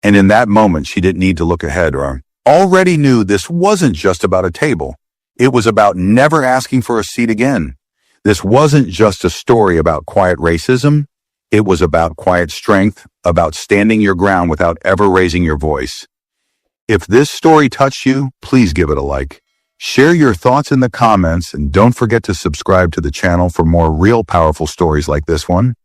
And in that moment, she didn't need to look ahead or already knew this wasn't just about a table. It was about never asking for a seat again. This wasn't just a story about quiet racism. It was about quiet strength, about standing your ground without ever raising your voice. If this story touched you, please give it a like. Share your thoughts in the comments and don't forget to subscribe to the channel for more real powerful stories like this one.